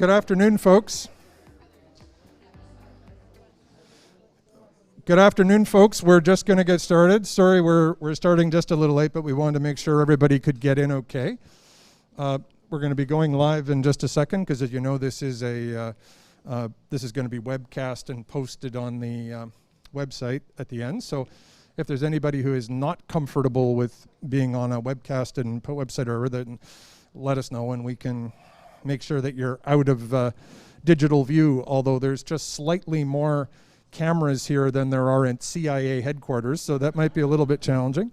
Good afternoon, folks. Good afternoon, folks. We're just going to get started. Sorry, we're starting just a little late, but we wanted to make sure everybody could get in okay. We're going to be going live in just a second because, as you know, this is going to be webcast and posted on the website at the end. So if there's anybody who is not comfortable with being on a webcast and website or other, then let us know and we can make sure that you're out of digital view, although there's just slightly more cameras here than there are at CIA headquarters, so that might be a little bit challenging.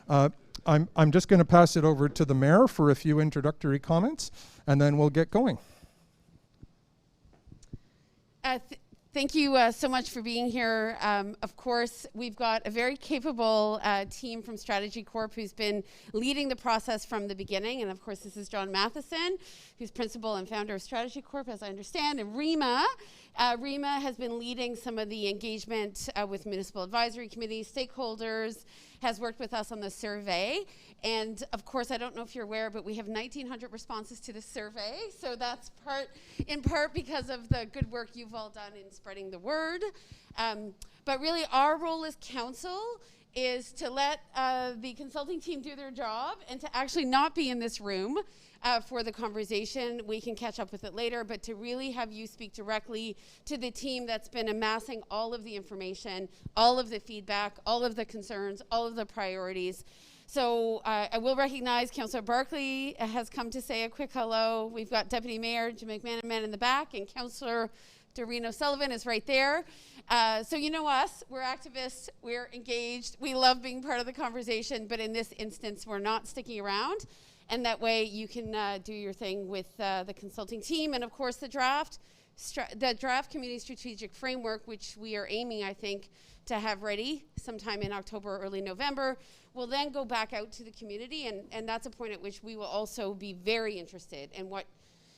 I'm just going to pass it over to the mayor for a few introductory comments, and then we'll get going. Thank you so much for being here. Of course, we've got a very capable team from Strategy Corp who's been leading the process from the beginning. And of course, this is John Matheson, who's principal and founder of Strategy Corp, as I understand. And Rima has been leading some of the engagement with municipal advisory committees, stakeholders, has worked with us on the survey. And of course, I don't know if you're aware, but we have 1,900 responses to the survey. So that's in part because of the good work you've all done in spreading the word. But really, our role as council is to let the consulting team do their job and to actually not be in this room for the conversation. We can catch up with it later, but to really have you speak directly to the team that's been amassing all of the information, all of the feedback, all of the concerns, all of the priorities. So I will recognize Councillor Barkley has come to say a quick hello. We've got Deputy Mayor Jim McManaman in the back, and Councillor Doreen O'Sullivan is right there. So you know us, we're activists, we're engaged, we love being part of the conversation, but in this instance, we're not sticking around. And that way you can do your thing with the consulting team. And of course, the draft community strategic framework, which we are aiming, I think, to have ready sometime in October or early November, will then go back out to the community. And that's a point at which we will also be very interested in what,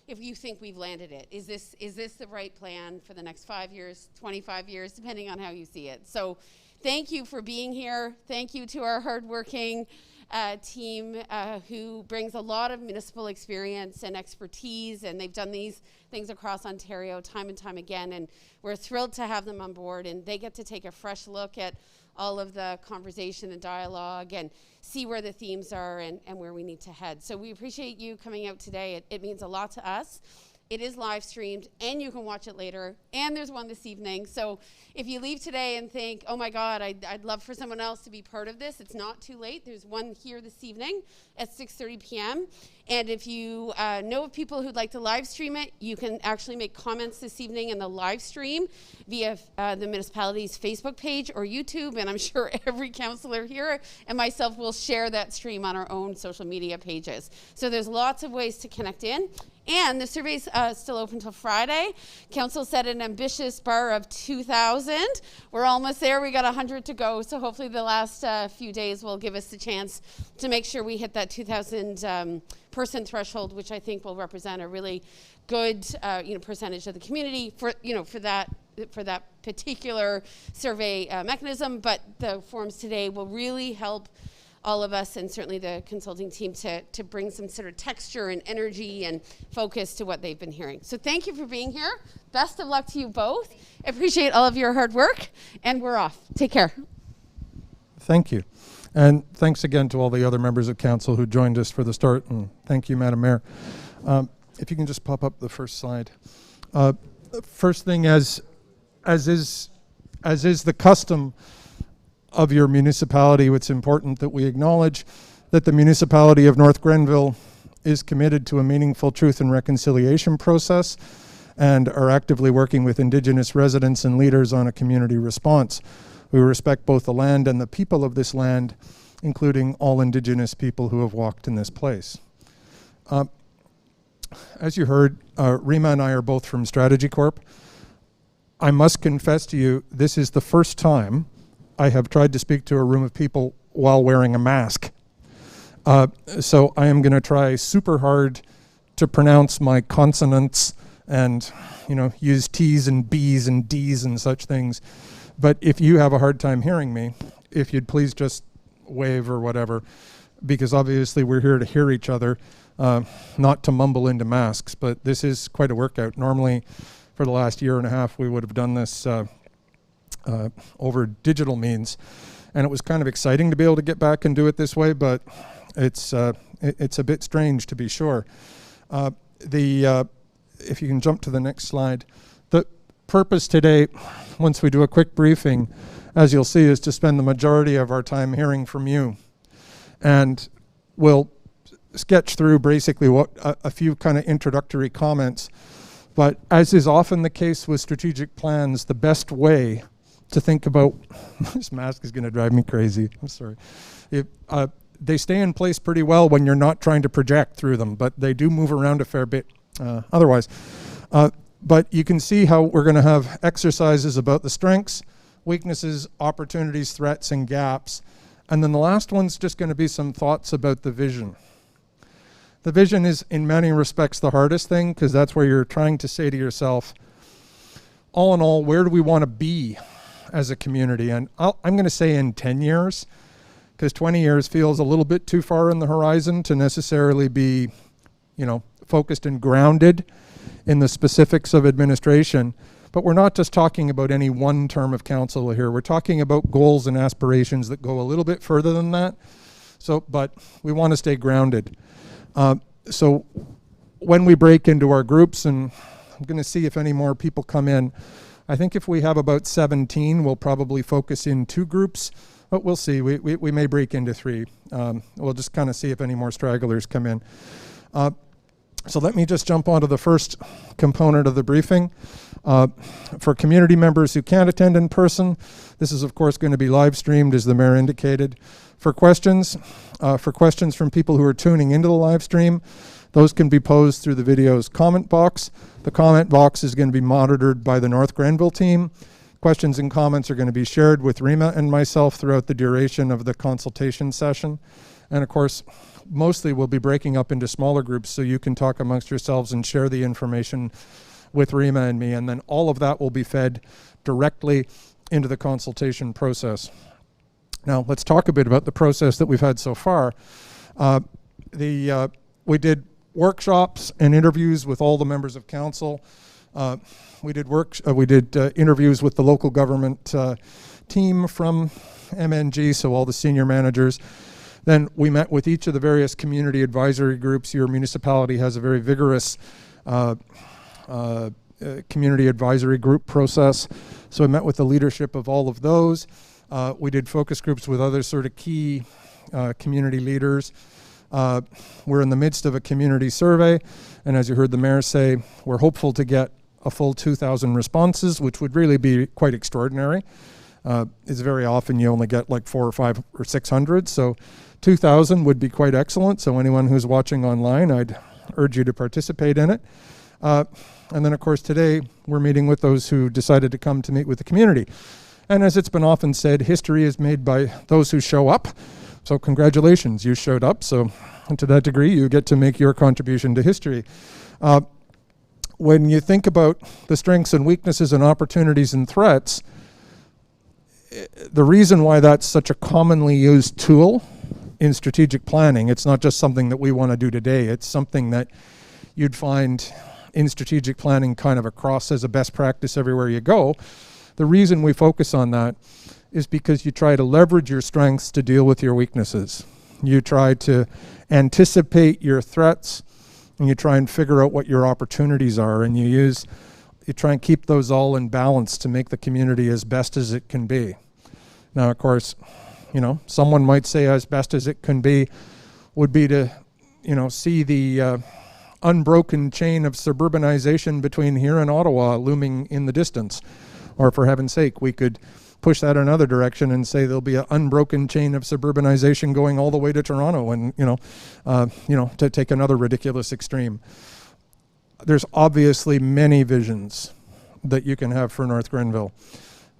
if you think we've landed it. Is this the right plan for the next 5 years, 25 years, depending on how you see it. So thank you for being here. Thank you to our hardworking team who brings a lot of municipal experience and expertise, and they've done these things across Ontario time and time again, and we're thrilled to have them on board, and they get to take a fresh look at all of the conversation and dialogue and see where the themes are and where we need to head. So we appreciate you coming out today. It means a lot to us. It is live streamed, and you can watch it later, and there's one this evening. So if you leave today and think, oh my God, I'd love for someone else to be part of this, it's not too late. There's one here this evening at 6:30 p.m. And if you know of people who'd like to live stream it, you can actually make comments this evening in the live stream via the municipality's Facebook page or YouTube, and I'm sure every councillor here and myself will share that stream on our own social media pages. So there's lots of ways to connect in. And the survey's still open till Friday. Council set an ambitious bar of 2,000. We're almost there. We got 100 to go. So hopefully the last few days will give us the chance to make sure we hit that 2,000 person threshold, which I think will represent a really good percentage of the community for that particular survey mechanism. But the forums today will really help all of us, and certainly the consulting team, to bring some sort of texture and energy and focus to what they've been hearing. So thank you for being here. Best of luck to you both. Appreciate all of your hard work, and we're off. Take care. Thank you. And thanks again to all the other members of council who joined us for the start, and thank you, Madam Mayor. If you can just pop up the first slide. First thing, as is the custom of your municipality, it's important that we acknowledge that the municipality of North Grenville is committed to a meaningful truth and reconciliation process and are actively working with Indigenous residents and leaders on a community response. We respect both the land and the people of this land, including all Indigenous people who have walked in this place. As you heard, Rima and I are both from Strategy Corp. I must confess to you, this is the first time I have tried to speak to a room of people while wearing a mask. So I am going to try super hard to pronounce my consonants and, use T's and B's and D's and such things. But if you have a hard time hearing me, if you'd please just wave or whatever, because obviously we're here to hear each other. not to mumble into masks, but this is quite a workout. Normally, for the last year and a half, we would have done this over digital means, and it was kind of exciting to be able to get back and do it this way, but it's a bit strange, to be sure. If you can jump to the next slide. The purpose today, once we do a quick briefing, as you'll see, is to spend the majority of our time hearing from you. And we'll sketch through basically what a few kind of introductory comments. But as is often the case with strategic plans, the best way to think about, this mask is going to drive me crazy, I'm sorry. They stay in place pretty well when you're not trying to project through them, but they do move around a fair bit otherwise. But you can see how we're going to have exercises about the strengths, weaknesses, opportunities, threats, and gaps. And then the last one's just going to be some thoughts about the vision. The vision is, in many respects, the hardest thing, because that's where you're trying to say to yourself, all in all, where do we want to be as a community? And I'm going to say in 10 years, because 20 years feels a little bit too far in the horizon to necessarily be, focused and grounded in the specifics of administration. But we're not just talking about any one term of council here. We're talking about goals and aspirations that go a little bit further than that. But we want to stay grounded. So when we break into our groups, and I'm going to see if any more people come in, I think if we have about 17, we'll probably focus in 2 groups, but we'll see. We may break into 3. We'll just kind of see if any more stragglers come in. So let me just jump onto the first component of the briefing. For community members who can't attend in person, this is of course going to be live streamed, as the mayor indicated. For questions from people who are tuning into the live stream, those can be posed through the video's comment box. The comment box is going to be monitored by the North Grenville team. Questions and comments are going to be shared with Rima and myself throughout the duration of the consultation session. And of course, mostly we'll be breaking up into smaller groups so you can talk amongst yourselves and share the information with Rima and me. And then all of that will be fed directly into the consultation process. Now, let's talk a bit about the process that we've had so far. We did workshops and interviews with all the members of council. We did interviews with the local government team from MNG, so all the senior managers. Then we met with each of the various community advisory groups. Your municipality has a very vigorous community advisory group process. So we met with the leadership of all of those. We did focus groups with other sort of key community leaders. We're in the midst of a community survey, and as you heard the mayor say, we're hopeful to get a full 2,000 responses, which would really be quite extraordinary. It's very often you only get like 400 or 500 or 600, so 2,000 would be quite excellent. So anyone who's watching online, I'd urge you to participate in it. And then of course today we're meeting with those who decided to come to meet with the community. And as it's been often said, history is made by those who show up. So congratulations, you showed up. So to that degree, you get to make your contribution to history. When you think about the strengths and weaknesses and opportunities and threats, the reason why that's such a commonly used tool in strategic planning, it's not just something that we want to do today, it's something that you'd find in strategic planning kind of across as a best practice everywhere you go. The reason we focus on that is because you try to leverage your strengths to deal with your weaknesses. You try to anticipate your threats, and you try and figure out what your opportunities are, and you try and keep those all in balance to make the community as best as it can be. Now, of course, someone might say as best as it can be would be to, see the unbroken chain of suburbanization between here and Ottawa looming in the distance. Or for heaven's sake, we could push that another direction and say there'll be an unbroken chain of suburbanization going all the way to Toronto, and to take another ridiculous extreme. There's obviously many visions that you can have for North Grenville.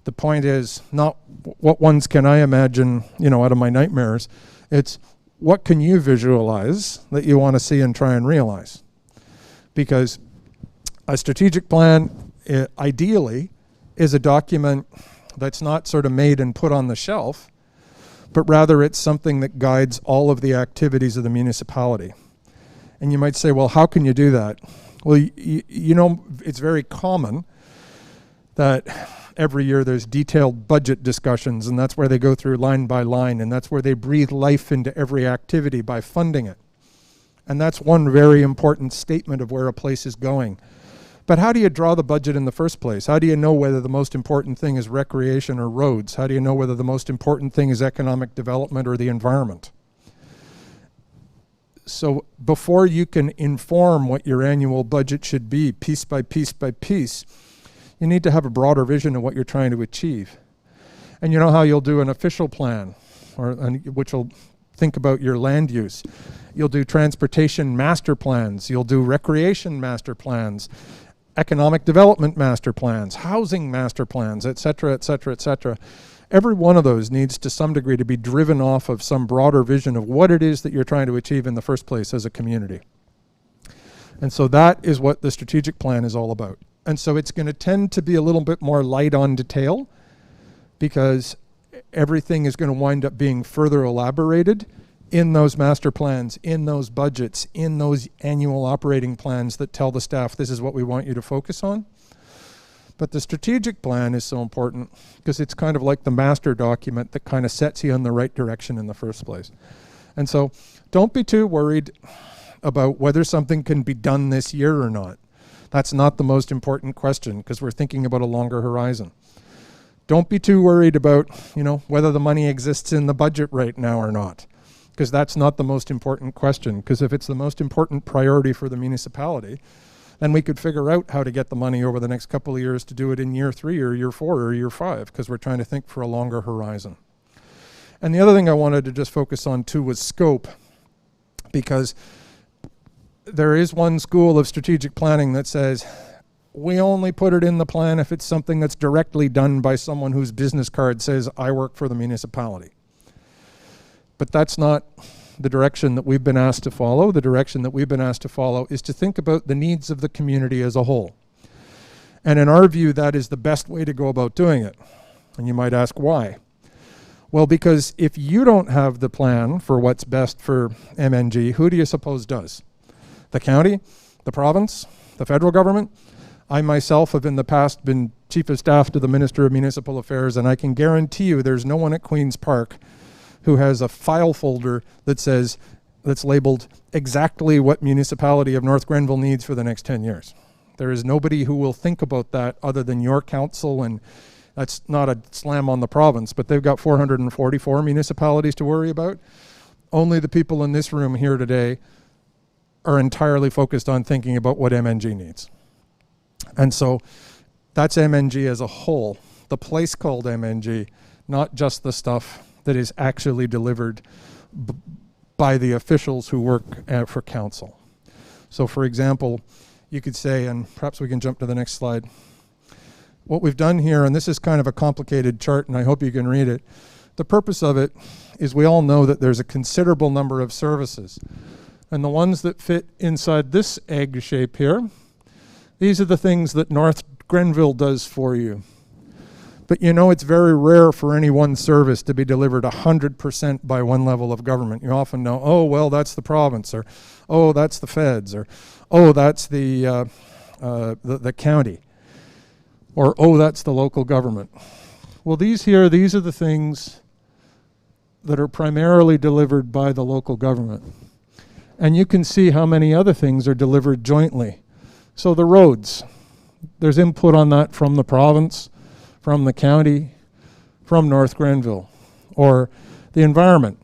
The point is not what ones can I imagine, out of my nightmares. It's what can you visualize that you want to see and try and realize? Because a strategic plan, ideally, is a document that's not sort of made and put on the shelf, but rather it's something that guides all of the activities of the municipality. And you might say, well, how can you do that? Well, you know, it's very common that every year there's detailed budget discussions, and that's where they go through line by line, and that's where they breathe life into every activity by funding it. And that's one very important statement of where a place is going. But how do you draw the budget in the first place? How do you know whether the most important thing is recreation or roads? How do you know whether the most important thing is economic development or the environment? So before you can inform what your annual budget should be, piece by piece by piece, you need to have a broader vision of what you're trying to achieve. And you know how you'll do an official plan, which will think about your land use. You'll do transportation master plans. You'll do recreation master plans, economic development master plans, housing master plans, et cetera, et cetera, et cetera. Every one of those needs to some degree to be driven off of some broader vision of what it is that you're trying to achieve in the first place as a community. And so that is what the strategic plan is all about. And so it's going to tend to be a little bit more light on detail, because everything is going to wind up being further elaborated in those master plans, in those budgets, in those annual operating plans that tell the staff this is what we want you to focus on. But the strategic plan is so important because it's kind of like the master document that kind of sets you in the right direction in the first place. And so don't be too worried about whether something can be done this year or not. That's not the most important question, because we're thinking about a longer horizon. Don't be too worried about, you know, whether the money exists in the budget right now or not, because that's not the most important question. Because if it's the most important priority for the municipality, then we could figure out how to get the money over the next couple of years to do it in year 3 or year 4 or year 5, because we're trying to think for a longer horizon. And the other thing I wanted to just focus on too was scope, because there is one school of strategic planning that says we only put it in the plan if it's something that's directly done by someone whose business card says, I work for the municipality. But that's not the direction that we've been asked to follow. The direction that we've been asked to follow is to think about the needs of the community as a whole. And in our view, that is the best way to go about doing it. And you might ask why. Well, because if you don't have the plan for what's best for MNG, who do you suppose does? The county, the province, the federal government? I myself have in the past been chief of staff to the Minister of Municipal Affairs, and I can guarantee you there's no one at Queen's Park who has a file folder that says, that's labeled exactly what municipality of North Grenville needs for the next 10 years. There is nobody who will think about that other than your council, and that's not a slam on the province, but they've got 444 municipalities to worry about. Only the people in this room here today are entirely focused on thinking about what MNG needs. And so that's MNG as a whole, the place called MNG, not just the stuff that is actually delivered by the officials who work for council. So for example, you could say, and perhaps we can jump to the next slide, what we've done here, and this is kind of a complicated chart and I hope you can read it, the purpose of it is we all know that there's a considerable number of services. And the ones that fit inside this egg shape here, these are the things that North Grenville does for you. But you know, it's very rare for any one service to be delivered 100% by one level of government. You often know, oh, well, that's the province, or oh, that's the feds, or oh, that's the county, or oh, that's the local government. Well, these are the things that are primarily delivered by the local government. And you can see how many other things are delivered jointly. So the roads, there's input on that from the province, from the county, from North Grenville. Or the environment.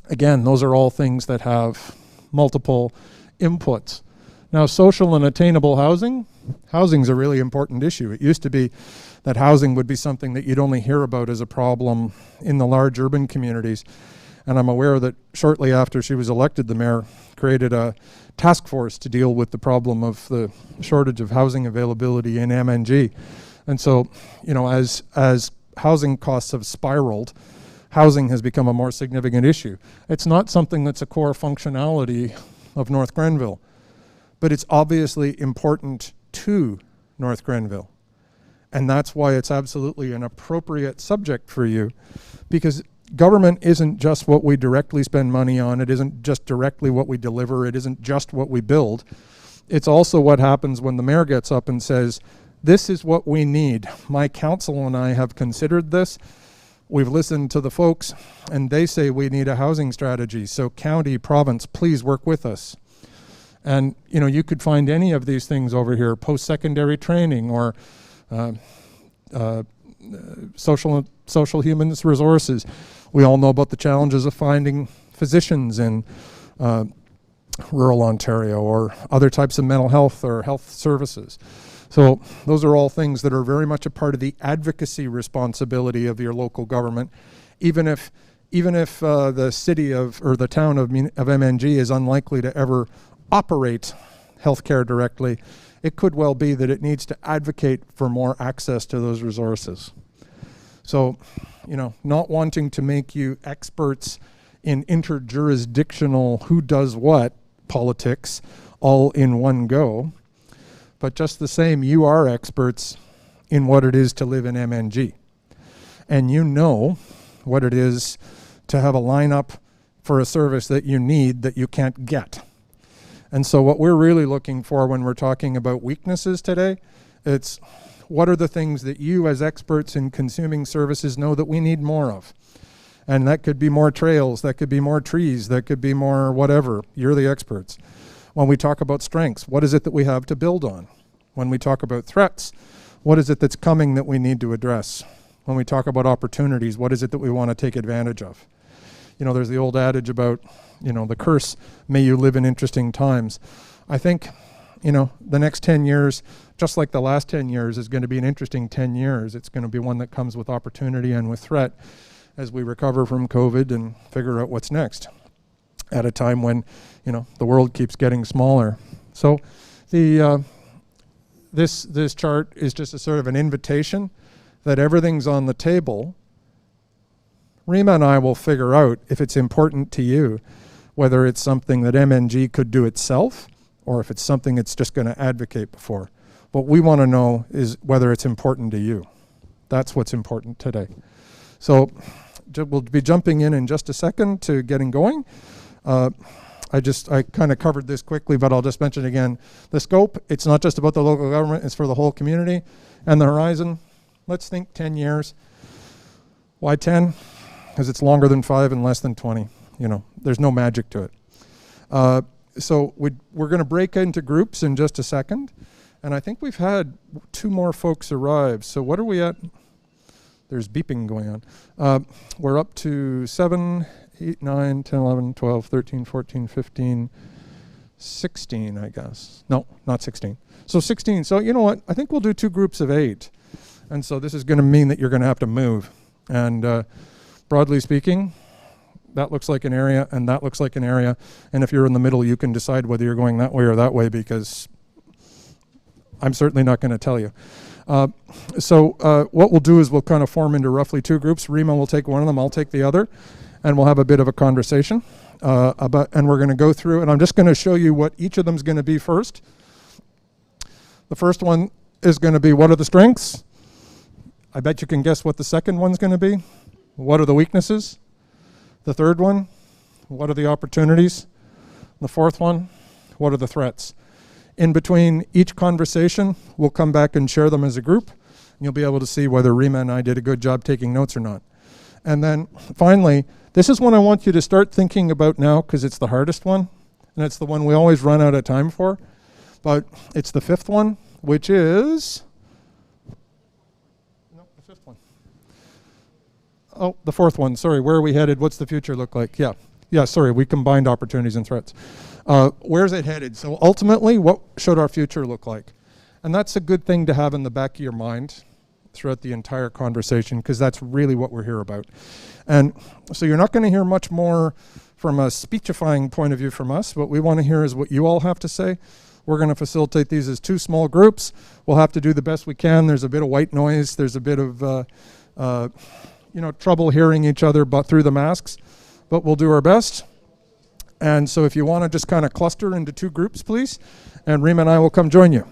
Again, those are all things that have multiple inputs. Now, social and attainable housing, housing's a really important issue. It used to be that housing would be something that you'd only hear about as a problem in the large urban communities. And I'm aware that shortly after she was elected, the mayor created a task force to deal with the problem of the shortage of housing availability in MNG. And so, you know, as housing costs have spiraled, housing has become a more significant issue. It's not something that's a core functionality of North Grenville, but it's obviously important to North Grenville. And that's why it's absolutely an appropriate subject for you, because government isn't just what we directly spend money on. It isn't just directly what we deliver. It isn't just what we build. It's also what happens when the mayor gets up and says, this is what we need. My council and I have considered this. We've listened to the folks, and they say we need a housing strategy. So county, province, please work with us. And you could find any of these things over here, post-secondary training or social human resources. We all know about the challenges of finding physicians in rural Ontario or other types of mental health or health services. So those are all things that are very much a part of the advocacy responsibility of your local government, even if the city or the town of MNG is unlikely to ever operate healthcare directly. It could well be that it needs to advocate for more access to those resources. So, not wanting to make you experts in interjurisdictional who does what politics all in one go, but just the same, you are experts in what it is to live in MNG. And you know what it is to have a lineup for a service that you need that you can't get. And so what we're really looking for when we're talking about weaknesses today, it's what are the things that you as experts in consuming services know that we need more of? And that could be more trails, that could be more trees, that could be more whatever. You're the experts. When we talk about strengths, what is it that we have to build on? When we talk about threats, what is it that's coming that we need to address? When we talk about opportunities, what is it that we want to take advantage of? There's the old adage about, the curse, may you live in interesting times. I think, the next 10 years, just like the last 10 years, is going to be an interesting 10 years. It's going to be one that comes with opportunity and with threat as we recover from COVID and figure out what's next at a time when, the world keeps getting smaller. So this chart is just a sort of an invitation that everything's on the table. Rima and I will figure out if it's important to you, whether it's something that MNG could do itself or if it's something it's just going to advocate for. What we want to know is whether it's important to you. That's what's important today. So we'll be jumping in just a second to getting going. I kind of covered this quickly, but I'll just mention again, the scope, it's not just about the local government, it's for the whole community. And the horizon, let's think 10 years. Why 10? Because it's longer than 5 and less than 20. There's no magic to it. So we're going to break into groups in just a second. And I think we've had 2 more folks arrive. So what are we at? There's beeping going on. We're up to 7, 8, 9, 10, 11, 12, 13, 14, 15, 16, I guess. No, not 16. So 16. So you know what? I think we'll do 2 groups of 8. And so this is going to mean that you're going to have to move. And broadly speaking, that looks like an area and that looks like an area. And if you're in the middle, you can decide whether you're going that way or that way, because I'm certainly not going to tell you. So what we'll do is we'll kind of form into roughly 2 groups. Rima will take one of them, I'll take the other, and we'll have a bit of a conversation. And we're going to go through, and I'm just going to show you what each of them is going to be first. The first one is going to be, what are the strengths? I bet you can guess what the second one's going to be. What are the weaknesses? The third one, what are the opportunities? The fourth one, what are the threats? In between each conversation, we'll come back and share them as a group. And you'll be able to see whether Rima and I did a good job taking notes or not. And then finally, this is one I want you to start thinking about now, because it's the hardest one. And it's the one we always run out of time for. But it's the 5th one, which is... The 5th one. Oh, the 4th one. Sorry, where are we headed? What's the future look like? Yeah, sorry, we combined opportunities and threats. Where's it headed? So ultimately, what should our future look like? And that's a good thing to have in the back of your mind throughout the entire conversation, because that's really what we're here about. And so you're not going to hear much more from a speechifying point of view from us. What we want to hear is what you all have to say. We're going to facilitate these as 2 small groups. We'll have to do the best we can. There's a bit of white noise. There's a bit of trouble hearing each other but through the masks, but we'll do our best. And so if you want to just kind of cluster into 2 groups, please, and Rima and I will come join you.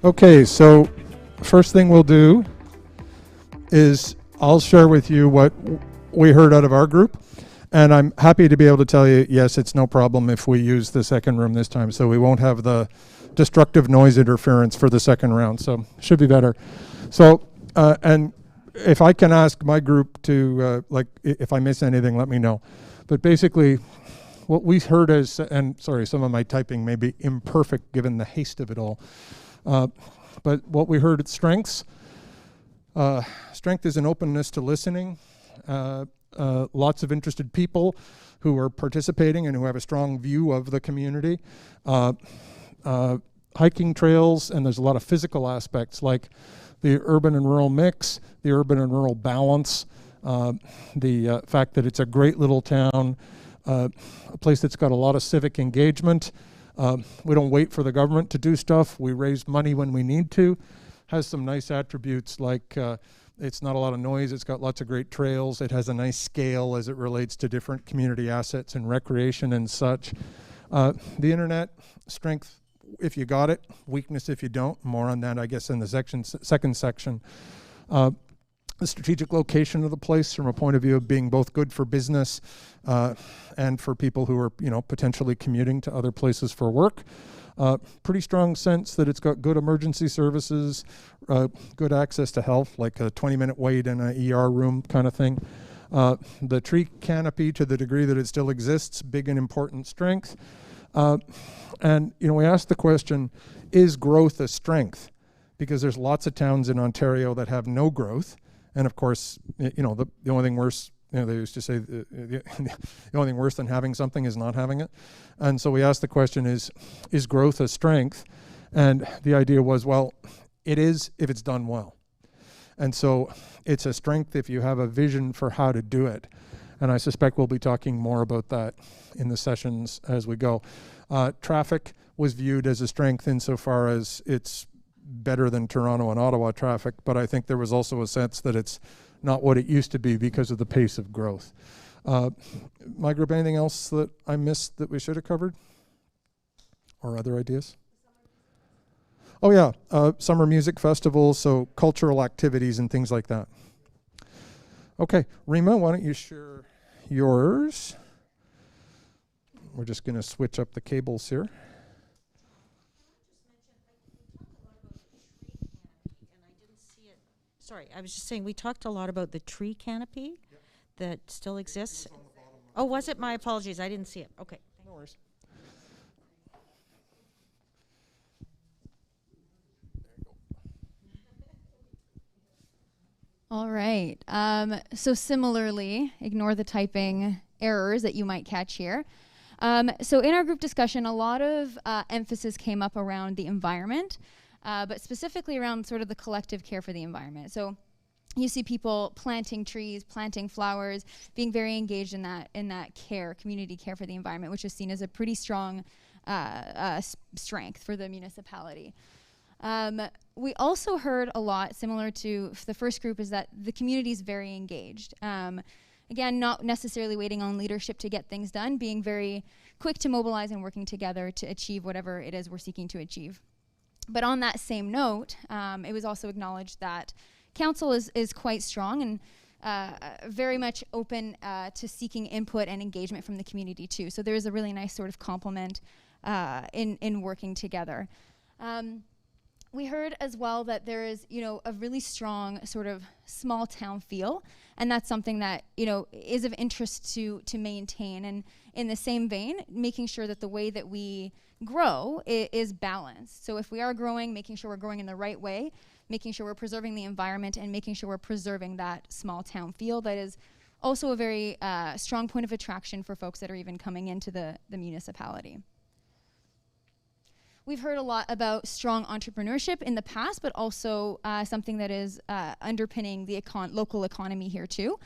Okay, so first thing we'll do is I'll share with you what we heard out of our group. And I'm happy to be able to tell you, yes, it's no problem if we use the second room this time. So we won't have the destructive noise interference for the second round. So should be better. So, and if I can ask my group to, if I miss anything, let me know. But basically, what we heard is, and sorry, some of my typing may be imperfect given the haste of it all. But what we heard at strengths, strength is an openness to listening. Lots of interested people who are participating and who have a strong view of the community. Hiking trails, and there's a lot of physical aspects like the urban and rural mix, the urban and rural balance, the fact that it's a great little town, a place that's got a lot of civic engagement. We don't wait for the government to do stuff. We raise money when we need to. Has some nice attributes like it's not a lot of noise. It's got lots of great trails. It has a nice scale as it relates to different community assets and recreation and such. The internet, strength if you got it, weakness if you don't. More on that, I guess, in the second section. The strategic location of the place from a point of view of being both good for business and for people who are, potentially commuting to other places for work. Pretty strong sense that it's got good emergency services, good access to health, like a 20-minute wait in an ER room kind of thing. The tree canopy, to the degree that it still exists, big and important strength. And we asked the question, is growth a strength? Because there's lots of towns in Ontario that have no growth. And of course, the only thing worse, they used to say the only thing worse than having something is not having it. And so we asked the question, is growth a strength? And the idea was, well, it is if it's done well. And so it's a strength if you have a vision for how to do it. And I suspect we'll be talking more about that in the sessions as we go. Traffic was viewed as a strength insofar as it's better than Toronto and Ottawa traffic, but I think there was also a sense that it's not what it used to be because of the pace of growth. My group, anything else that I missed that we should have covered? Or other ideas? Oh yeah, summer music festivals, so cultural activities and things like that. Okay, Rima, why don't you share yours? We're just going to switch up the cables here. Sorry, I was just saying, we talked a lot about the tree canopy that still exists. Oh, was it? My apologies, I didn't see it. Okay. No worries. All right. So similarly, ignore the typing errors that you might catch here. So in our group discussion, a lot of emphasis came up around the environment, but specifically around sort of the collective care for the environment. So you see people planting trees, planting flowers, being very engaged in that care, community care for the environment, which is seen as a pretty strong strength for the municipality. We also heard a lot, similar to the first group, is that the community is very engaged. Again, not necessarily waiting on leadership to get things done, being very quick to mobilize and working together to achieve whatever it is we're seeking to achieve. But on that same note, it was also acknowledged that council is quite strong and very much open to seeking input and engagement from the community too. So there is a really nice sort of complement in working together. We heard as well that there is, a really strong sort of small town feel, and that's something that, is of interest to maintain. And in the same vein, making sure that the way that we grow is balanced. So if we are growing, making sure we're growing in the right way, making sure we're preserving the environment, and making sure we're preserving that small town feel that is also a very strong point of attraction for folks that are even coming into the municipality. We've heard a lot about strong entrepreneurship in the past, but also something that is underpinning the local economy here too.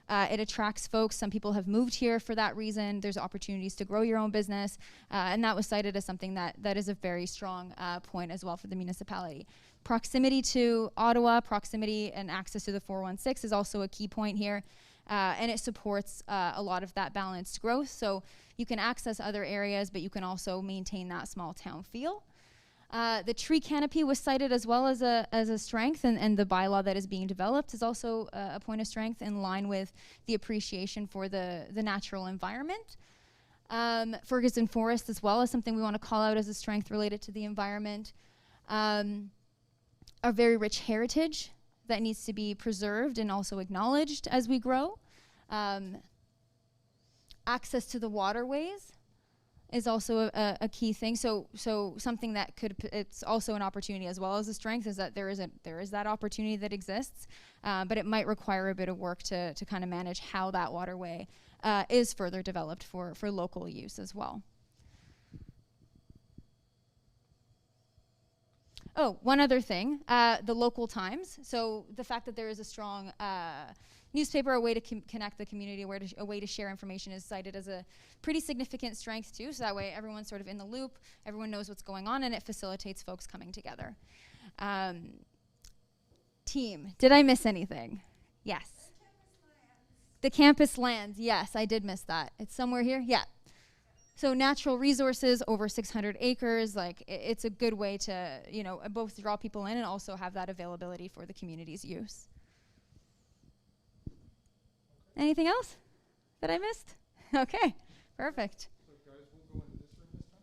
It attracts folks. Some people have moved here for that reason. There's opportunities to grow your own business, and that was cited as something that is a very strong point as well for the municipality. Proximity to Ottawa, proximity and access to the 416 is also a key point here, and it supports a lot of that balanced growth. So you can access other areas, but you can also maintain that small town feel. The tree canopy was cited as well as a strength, and the bylaw that is being developed is also a point of strength in line with the appreciation for the natural environment. Ferguson Forest as well is something we want to call out as a strength related to the environment. A very rich heritage that needs to be preserved and also acknowledged as we grow. Access to the waterways is also a key thing. So something that it's also an opportunity as well as a strength, is that there is that opportunity that exists, but it might require a bit of work to kind of manage how that waterway is further developed for local use as well. Oh, one other thing, the local times. So the fact that there is a strong newspaper, a way to connect the community, a way to share information is cited as a pretty significant strength too. So that way everyone's sort of in the loop, everyone knows what's going on, and it facilitates folks coming together. Team, did I miss anything? Yes. The campus lands, yes, I did miss that. It's somewhere here, yeah. So natural resources, over 600 acres, like it's a good way to, you know, both draw people in and also have that availability for the community's use. Anything else that I missed? Okay, perfect. So guys, we'll go into this room this time.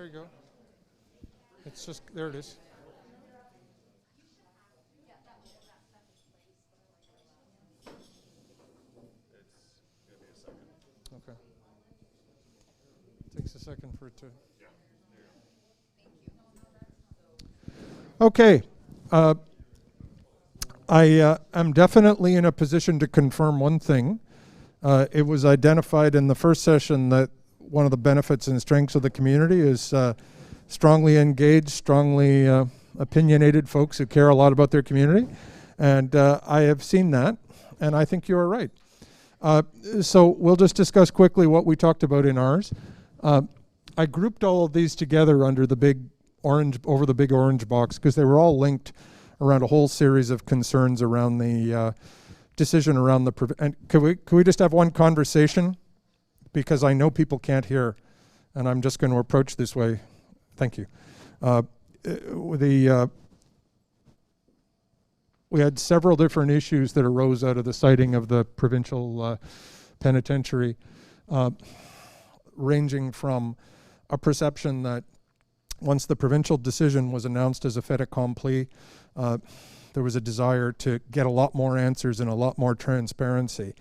you go. It's just, there it is. Okay. Takes a second for it to. Okay. I am definitely in a position to confirm one thing. It was identified in the first session that one of the benefits and strengths of the community is strongly engaged, strongly opinionated folks who care a lot about their community. And I have seen that, and I think you are right. So we'll just discuss quickly what we talked about in ours. I grouped all of these together under the big orange box because they were all linked around a whole series of concerns around the decision around the and could we just have one conversation, because I know people can't hear, and I'm just going to approach this way. Thank you. We had several different issues that arose out of the siting of the provincial penitentiary, ranging from a perception that once the provincial decision was announced as a fait accompli, there was a desire to get a lot more answers and a lot more transparency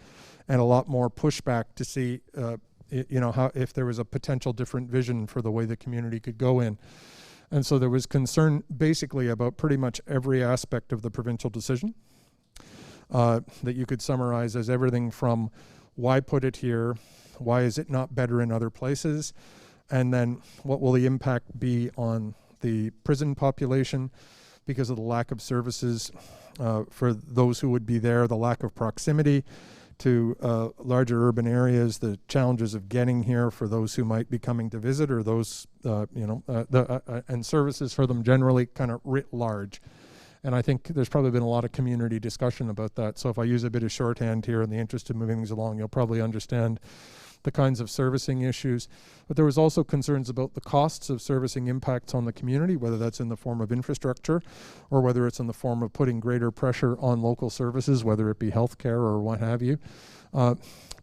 and a lot more pushback to see how if there was a potential different vision for the way the community could go in. And so there was concern basically about pretty much every aspect of the provincial decision that you could summarize as everything from why put it here, why is it not better in other places, and then what will the impact be on the prison population because of the lack of services for those who would be there, the lack of proximity to larger urban areas, the challenges of getting here for those who might be coming to visit, or those, and services for them generally, kind of writ large. And I think there's probably been a lot of community discussion about that. So if I use a bit of shorthand here in the interest of moving things along, you'll probably understand the kinds of servicing issues. But there was also concerns about the costs of servicing impacts on the community, whether that's in the form of infrastructure or whether it's in the form of putting greater pressure on local services, whether it be healthcare or what have you.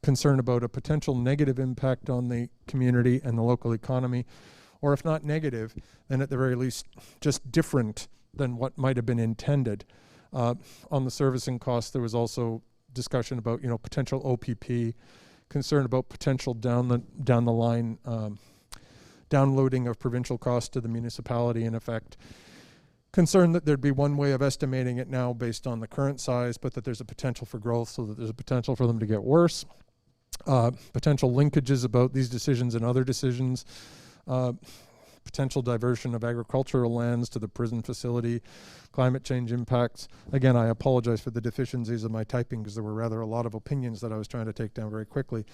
Concern about a potential negative impact on the community and the local economy, or if not negative, then at the very least just different than what might have been intended. On the servicing costs, there was also discussion about potential OPP, concern about potential down the line downloading of provincial costs to the municipality in effect. Concern that there'd be one way of estimating it now based on the current size, but that there's a potential for growth, so that there's a potential for them to get worse. Potential linkages about these decisions and other decisions. Potential diversion of agricultural lands to the prison facility, climate change impacts. Again, I apologize for the deficiencies of my typing because there were rather a lot of opinions that I was trying to take down very quickly.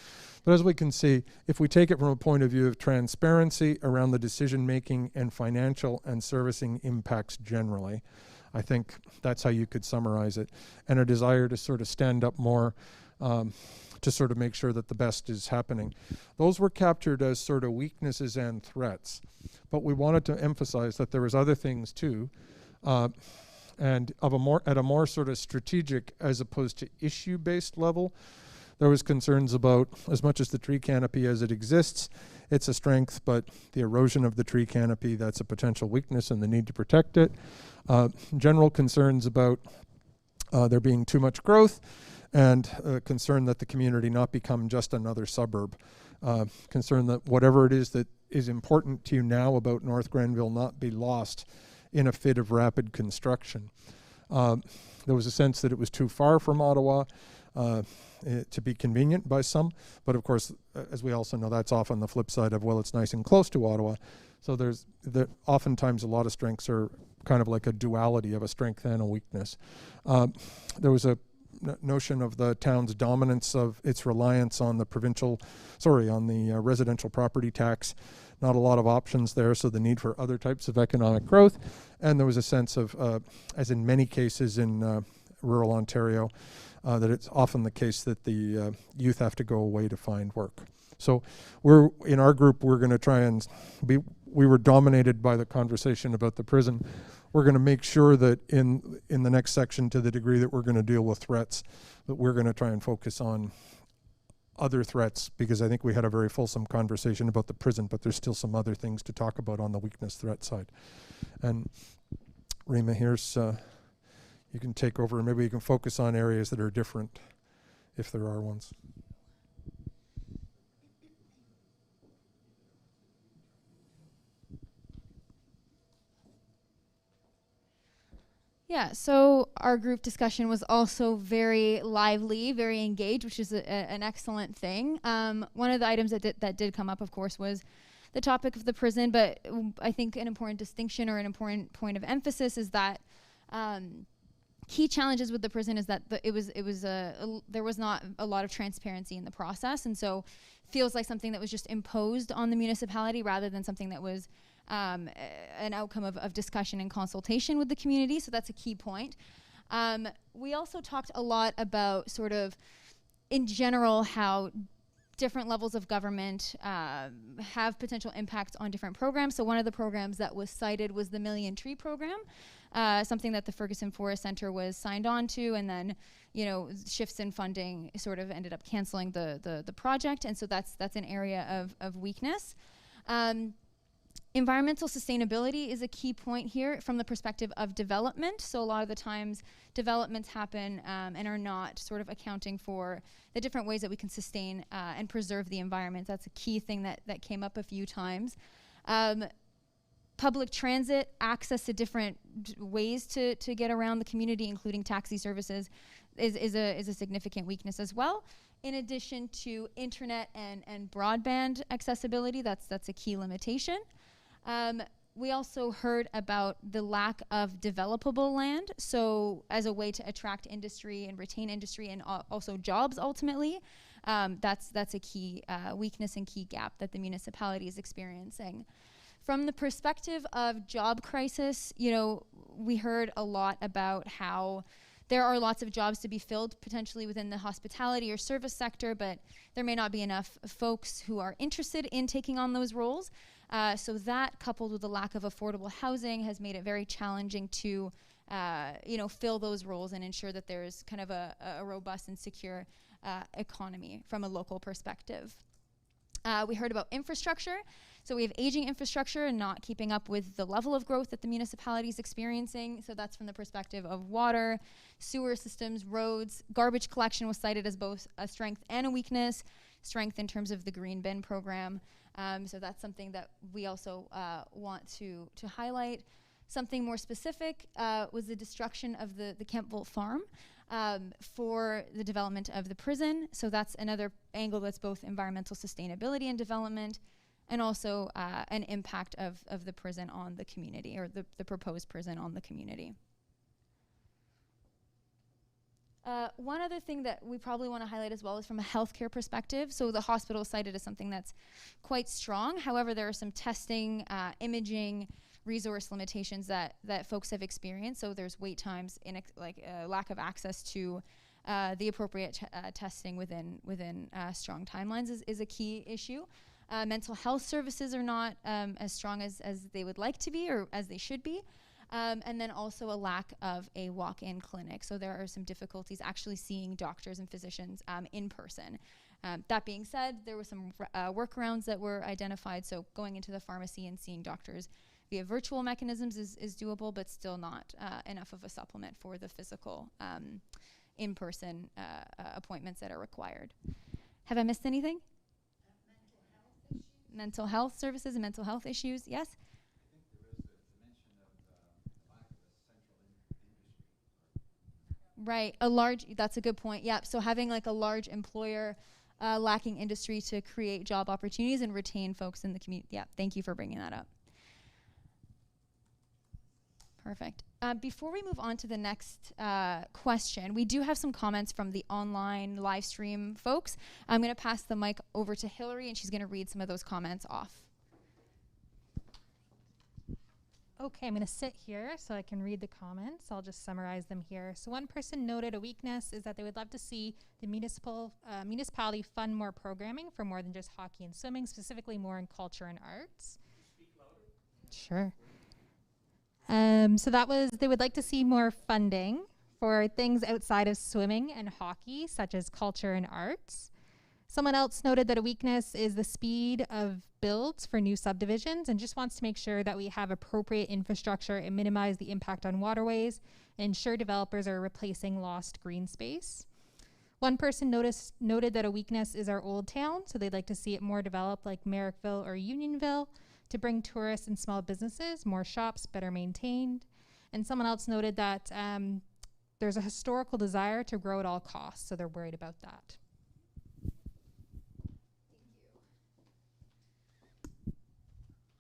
But as we can see, if we take it from a point of view of transparency around the decision making and financial and servicing impacts generally, I think that's how you could summarize it. And a desire to sort of stand up more to sort of make sure that the best is happening. Those were captured as sort of weaknesses and threats. But we wanted to emphasize that there was other things too, and at a more sort of strategic as opposed to issue-based level. There was concerns about, as much as the tree canopy as it exists, it's a strength, but the erosion of the tree canopy, that's a potential weakness and the need to protect it. General concerns about there being too much growth, and concern that the community not become just another suburb. Concern that whatever it is that is important to you now about North Grenville not be lost in a fit of rapid construction. There was a sense that it was too far from Ottawa to be convenient by some, but of course, as we also know, that's often the flip side of, well, it's nice and close to Ottawa. So oftentimes a lot of strengths are kind of like a duality of a strength and a weakness. There was a notion of the town's dominance of its reliance on the residential property tax. Not a lot of options there, so the need for other types of economic growth. And there was a sense of, as in many cases in rural Ontario, that it's often the case that the youth have to go away to find work. So in our group, we're going to try and we were dominated by the conversation about the prison. We're going to make sure that in the next section, to the degree that we're going to deal with threats, that we're going to try and focus on other threats, because I think we had a very fulsome conversation about the prison, but there's still some other things to talk about on the weakness threat side. And Rima, here's, you can take over, and maybe you can focus on areas that are different, if there are ones. Yeah, so our group discussion was also very lively, very engaged, which is an excellent thing. One of the items that did come up, of course, was the topic of the prison, but I think an important distinction or an important point of emphasis is that key challenges with the prison is that there was not a lot of transparency in the process, and so feels like something that was just imposed on the municipality rather than something that was an outcome of discussion and consultation with the community. So that's a key point. We also talked a lot about sort of, in general, how different levels of government have potential impacts on different programs. So one of the programs that was cited was the Million Tree Program, something that the Ferguson Forest Center was signed on to, and then, you know, shifts in funding sort of ended up canceling the project, and so that's an area of weakness. Environmental sustainability is a key point here from the perspective of development. So a lot of the times developments happen and are not sort of accounting for the different ways that we can sustain and preserve the environment. That's a key thing that came up a few times. Public transit, access to different ways to get around the community, including taxi services, is a significant weakness as well. In addition to internet and broadband accessibility, that's a key limitation. We also heard about the lack of developable land, so as a way to attract industry and retain industry and also jobs ultimately. That's a key weakness and key gap that the municipality is experiencing. From the perspective of job crisis, you know, we heard a lot about how there are lots of jobs to be filled potentially within the hospitality or service sector, but there may not be enough folks who are interested in taking on those roles. So that, coupled with the lack of affordable housing, has made it very challenging to, fill those roles and ensure that there's kind of a robust and secure economy from a local perspective. We heard about infrastructure. So we have aging infrastructure and not keeping up with the level of growth that the municipality is experiencing. So that's from the perspective of water, sewer systems, roads. Garbage collection was cited as both a strength and a weakness. Strength in terms of the green bin program. So that's something that we also want to highlight. Something more specific was the destruction of the Kempville farm for the development of the prison. So that's another angle that's both environmental sustainability and development, and also an impact of the prison on the community, or the proposed prison on the community. One other thing that we probably want to highlight as well is from a healthcare perspective. So the hospital is cited as something that's quite strong. However, there are some testing, imaging, resource limitations that folks have experienced. So there's wait times, lack of access to the appropriate testing within strong timelines is a key issue. Mental health services are not as strong as they would like to be, or as they should be. And then also a lack of a walk-in clinic. So there are some difficulties actually seeing doctors and physicians in person. That being said, there were some workarounds that were identified. So going into the pharmacy and seeing doctors via virtual mechanisms is doable, but still not enough of a supplement for the physical in-person appointments that are required. Have I missed anything? Mental health services and mental health issues, yes? Right, that's a good point. Yeah, so having like a large employer lacking industry to create job opportunities and retain folks in the community. Yeah, thank you for bringing that up. Perfect. Before we move on to the next question, we do have some comments from the online live stream folks. I'm going to pass the mic over to Hillary, and she's going to read some of those comments off. Okay, I'm going to sit here so I can read the comments. I'll just summarize them here. So one person noted a weakness is that they would love to see the municipality fund more programming for more than just hockey and swimming, specifically more in culture and arts. Speak louder. Sure. So that was, they would like to see more funding for things outside of swimming and hockey, such as culture and arts. Someone else noted that a weakness is the speed of builds for new subdivisions and just wants to make sure that we have appropriate infrastructure and minimize the impact on waterways and ensure developers are replacing lost green space. One person noted that a weakness is our old town, so they'd like to see it more developed like Merrickville or Unionville to bring tourists and small businesses, more shops, better maintained. And someone else noted that there's a historical desire to grow at all costs, so they're worried about that.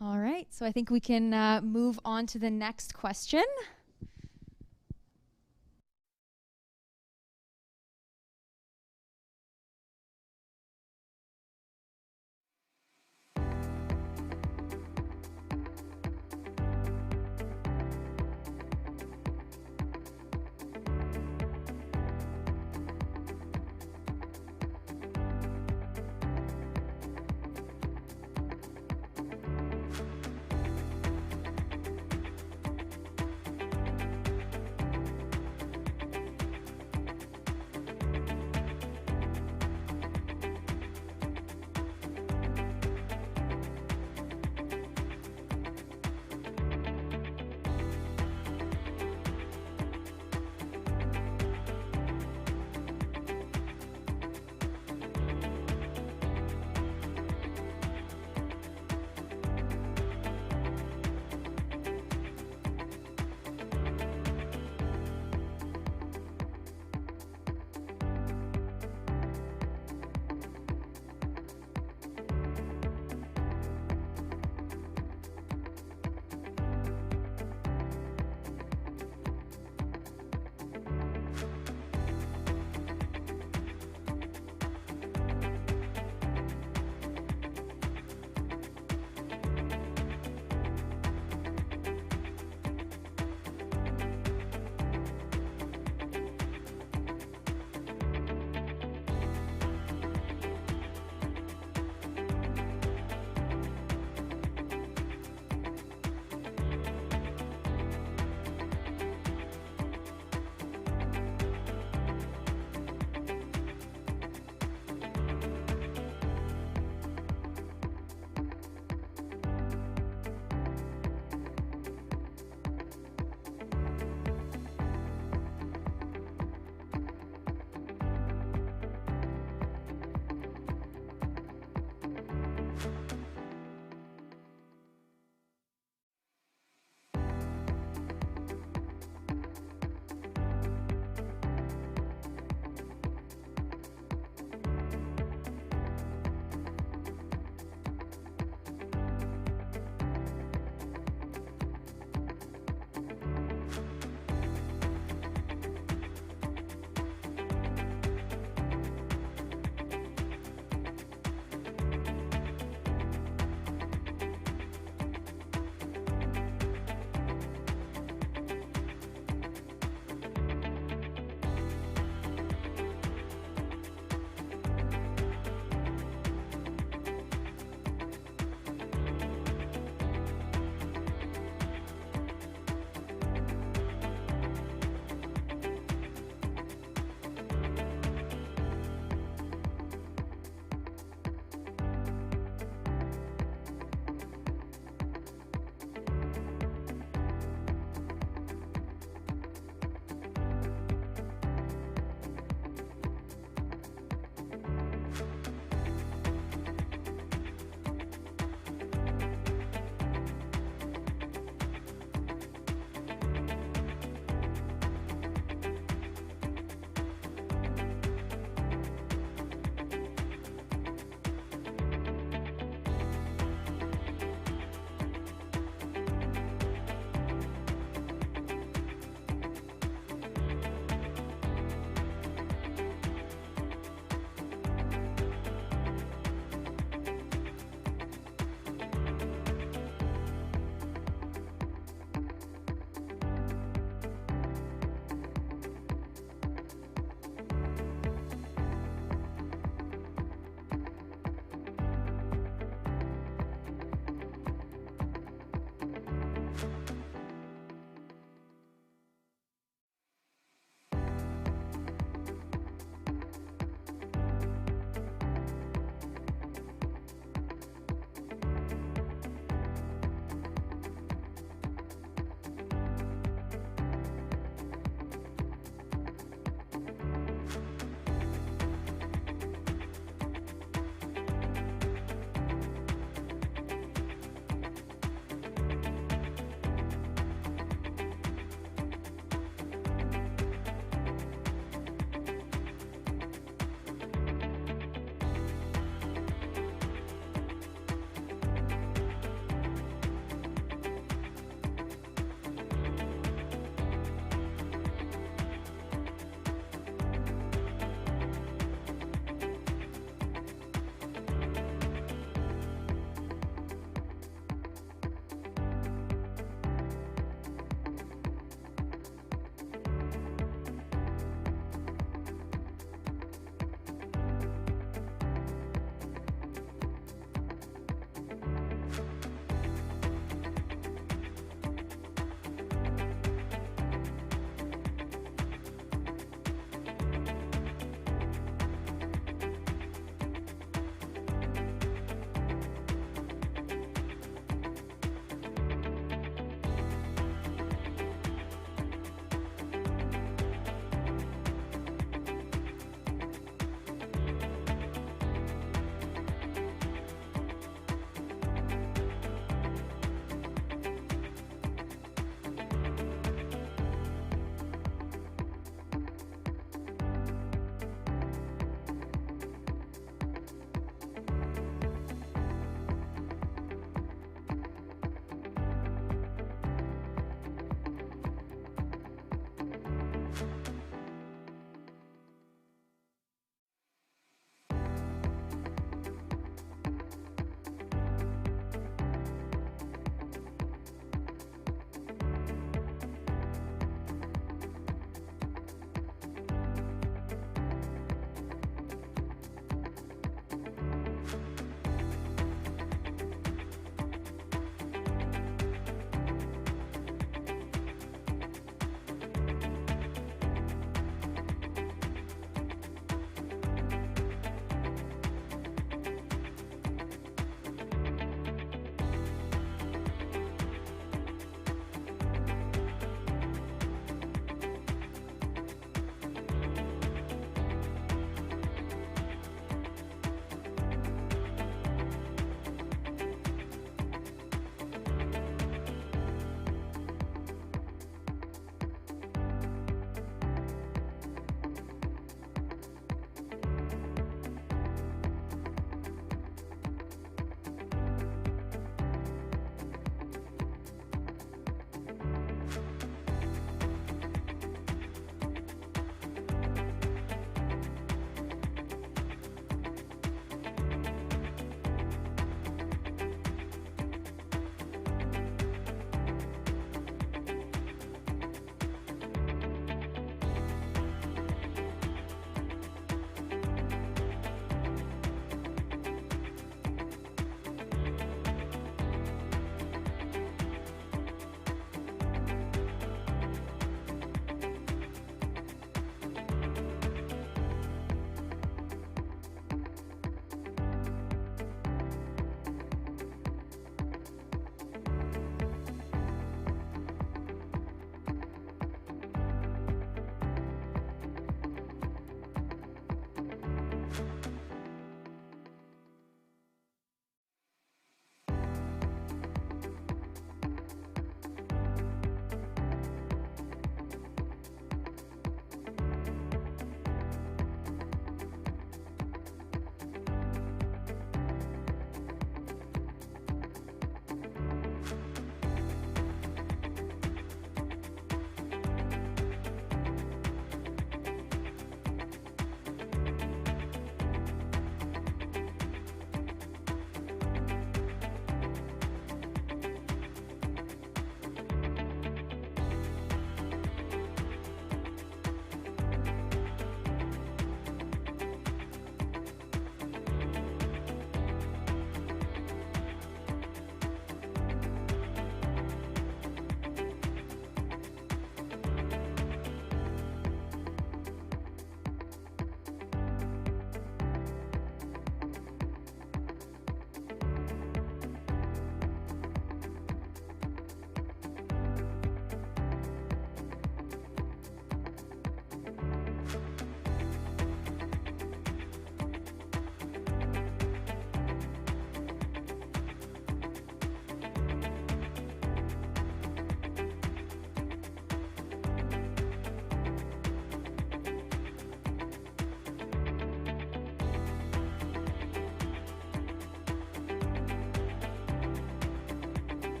All right, so I think we can move on to the next question.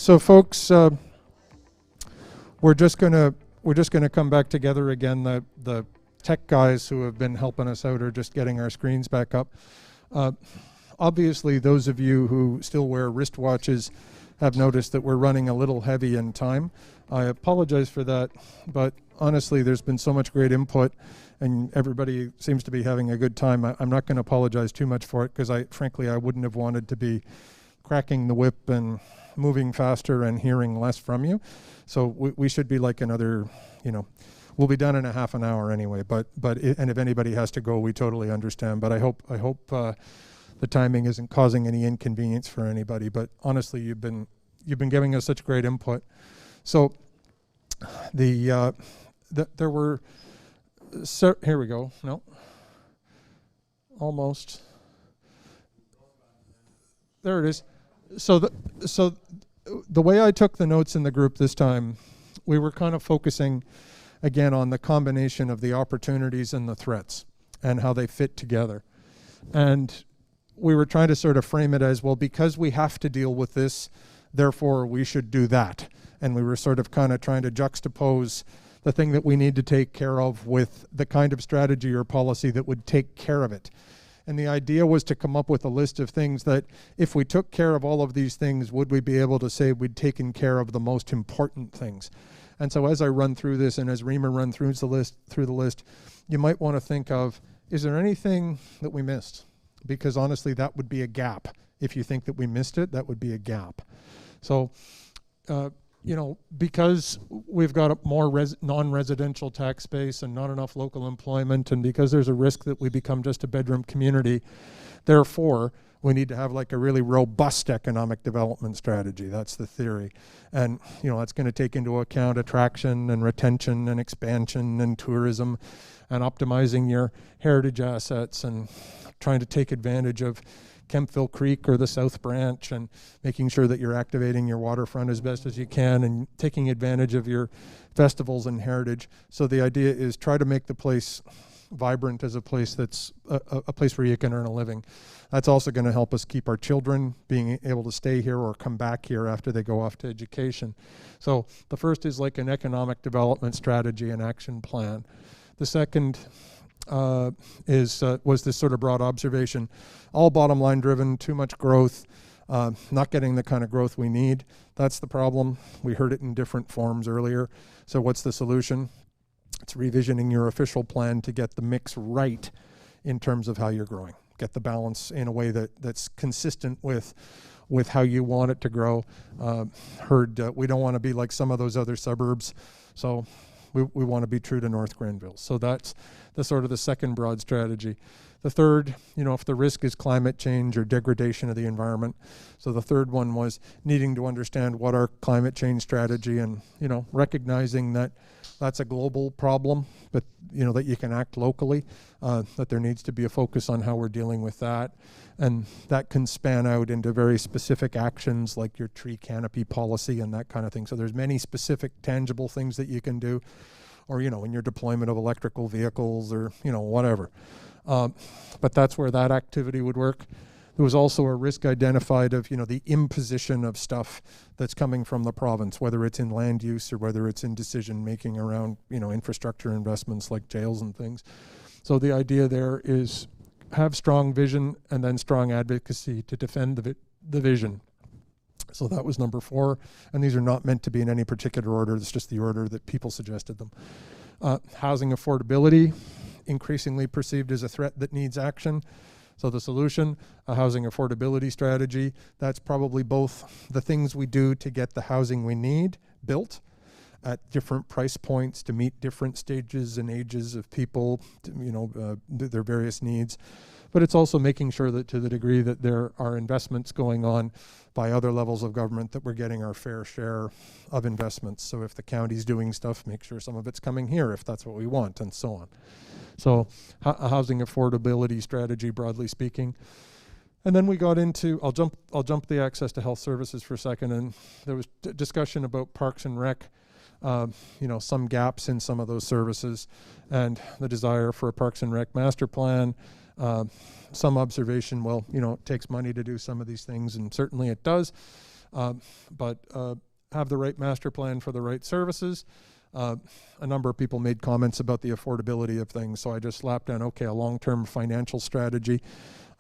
So folks, we're just gonna come back together again. The tech guys who have been helping us out are just getting our screens back up. Obviously, those of you who still wear wristwatches have noticed that we're running a little heavy in time. I apologize for that, but honestly, there's been so much great input and everybody seems to be having a good time. I'm not going to apologize too much for it because frankly, I wouldn't have wanted to be cracking the whip and moving faster and hearing less from you. So we should be like another, we'll be done in a half an hour anyway, and if anybody has to go, we totally understand. But I hope the timing isn't causing any inconvenience for anybody. But honestly, you've been giving us such great input. So there were, here we go. No, almost. There it is. So the way I took the notes in the group this time, we were kind of focusing again on the combination of the opportunities and the threats and how they fit together. And we were trying to sort of frame it as, well, because we have to deal with this, therefore we should do that. And we were sort of kind of trying to juxtapose the thing that we need to take care of with the kind of strategy or policy that would take care of it. And the idea was to come up with a list of things that if we took care of all of these things, would we be able to say we'd taken care of the most important things? And so as I run through this and as Reema run through the list, you might want to think of, is there anything that we missed? Because honestly, that would be a gap. If you think that we missed it, that would be a gap. So, because we've got a more non-residential tax base and not enough local employment, and because there's a risk that we become just a bedroom community, therefore, we need to have like a really robust economic development strategy. That's the theory. And, that's going to take into account attraction and retention and expansion and tourism and optimizing your heritage assets and trying to take advantage of Kempville Creek or the South Branch and making sure that you're activating your waterfront as best as you can and taking advantage of your festivals and heritage. So the idea is try to make the place vibrant as a place that's a place where you can earn a living. That's also going to help us keep our children being able to stay here or come back here after they go off to education. So the first is like an economic development strategy and action plan. The second was this sort of broad observation, all bottom line driven, too much growth, not getting the kind of growth we need. That's the problem. We heard it in different forms earlier. So what's the solution? It's revisioning your official plan to get the mix right in terms of how you're growing. Get the balance in a way that's consistent with how you want it to grow. We don't want to be like some of those other suburbs. So we want to be true to North Grenville. So that's the sort of the second broad strategy. The third, if the risk is climate change or degradation of the environment. So the third one was needing to understand what our climate change strategy and, recognizing that that's a global problem, but, that you can act locally, that there needs to be a focus on how we're dealing with that. And that can span out into very specific actions like your tree canopy policy and that kind of thing. So there's many specific tangible things that you can do, or, in your deployment of electrical vehicles or, whatever. But that's where that activity would work. There was also a risk identified of, the imposition of stuff that's coming from the province, whether it's in land use or whether it's in decision making around, infrastructure investments like jails and things. So the idea there is have strong vision and then strong advocacy to defend the vision. So that was number 4. And these are not meant to be in any particular order. It's just the order that people suggested them. Housing affordability, increasingly perceived as a threat that needs action. So the solution, a housing affordability strategy. That's probably both the things we do to get the housing we need built at different price points to meet different stages and ages of people, their various needs. But it's also making sure that to the degree that there are investments going on by other levels of government that we're getting our fair share of investments. So if the county's doing stuff, make sure some of it's coming here if that's what we want, and so on. So a housing affordability strategy, broadly speaking. And then we got into, I'll jump the access to health services for a second, and there was discussion about parks and rec, some gaps in some of those services, and the desire for a parks and rec master plan. Some observation, it takes money to do some of these things, and certainly it does. but have the right master plan for the right services. A number of people made comments about the affordability of things, so I just slapped down, okay, a long-term financial strategy.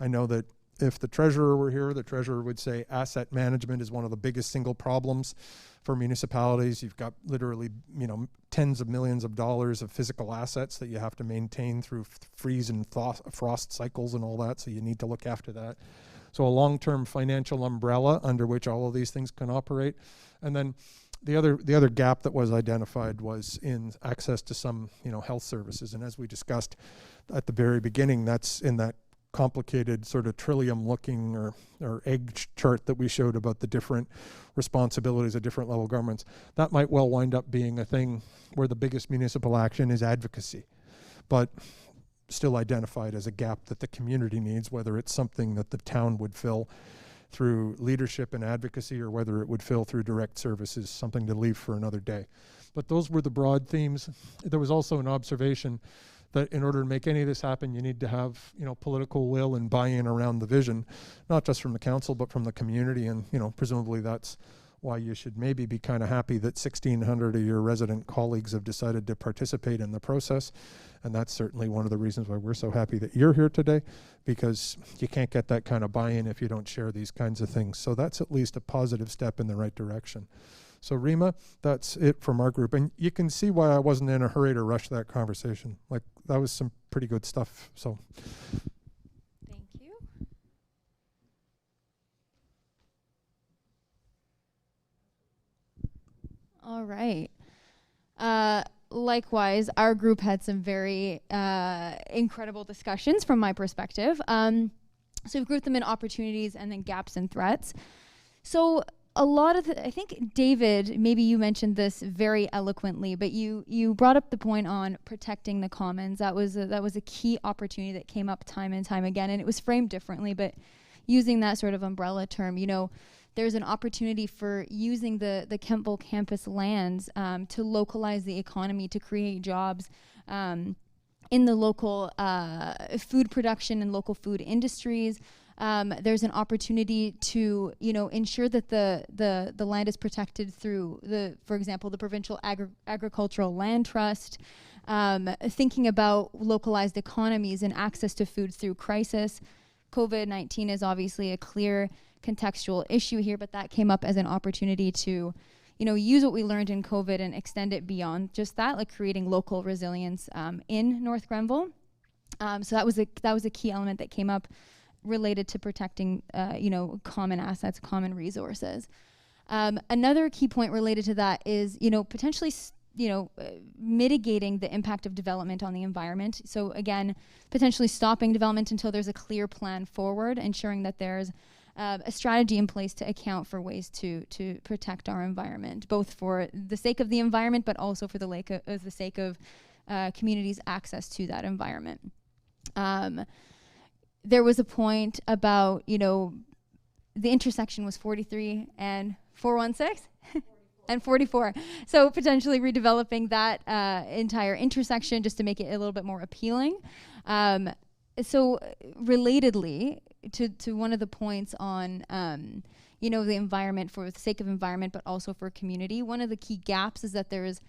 I know that if the treasurer were here, the treasurer would say asset management is one of the biggest single problems for municipalities. You've got literally, tens of millions of dollars of physical assets that you have to maintain through freeze and frost cycles and all that, so you need to look after that. So a long-term financial umbrella under which all of these things can operate. And then the other gap that was identified was in access to some, health services. And as we discussed at the very beginning, that's in that complicated sort of trillium-looking or egg chart that we showed about the different responsibilities of different level governments. That might well wind up being a thing where the biggest municipal action is advocacy, but still identified as a gap that the community needs, whether it's something that the town would fill through leadership and advocacy or whether it would fill through direct services, something to leave for another day. But those were the broad themes. There was also an observation that in order to make any of this happen, you need to have, political will and buy-in around the vision, not just from the council, but from the community. And, presumably that's why you should maybe be kind of happy that 1,600 of your resident colleagues have decided to participate in the process. And that's certainly one of the reasons why we're so happy that you're here today, because you can't get that kind of buy-in if you don't share these kinds of things. So that's at least a positive step in the right direction. So Rima, that's it from our group. And you can see why I wasn't in a hurry to rush that conversation. Like, that was some pretty good stuff. So Thank you. All right. Likewise, our group had some very incredible discussions from my perspective. So we've grouped them in opportunities and then gaps and threats. So a lot of I think, David, maybe you mentioned this very eloquently, but you brought up the point on protecting the commons. That was a key opportunity that came up time and time again, and it was framed differently, but using that sort of umbrella term, there's an opportunity for using the Kentville campus lands to localize the economy, to create jobs in the local food production and local food industries. There's an opportunity to, ensure that the land is protected through for example, the Provincial Agricultural Land Trust, thinking about localized economies and access to food through crisis. COVID-19 is obviously a clear contextual issue here, but that came up as an opportunity to, use what we learned in COVID and extend it beyond just that, like creating local resilience in North Grenville. So that was a key element that came up related to protecting, common assets, common resources. Another key point related to that is, potentially, mitigating the impact of development on the environment. So again, potentially stopping development until there's a clear plan forward, ensuring that there's a strategy in place to account for ways to protect our environment, both for the sake of the environment, but also for the sake of communities' access to that environment. There was a point about, the intersection was 43 and 416 and 44. So potentially redeveloping that entire intersection just to make it a little bit more appealing. So relatedly to one of the points on, the environment for the sake of environment, but also for community, one of the key gaps is that there is,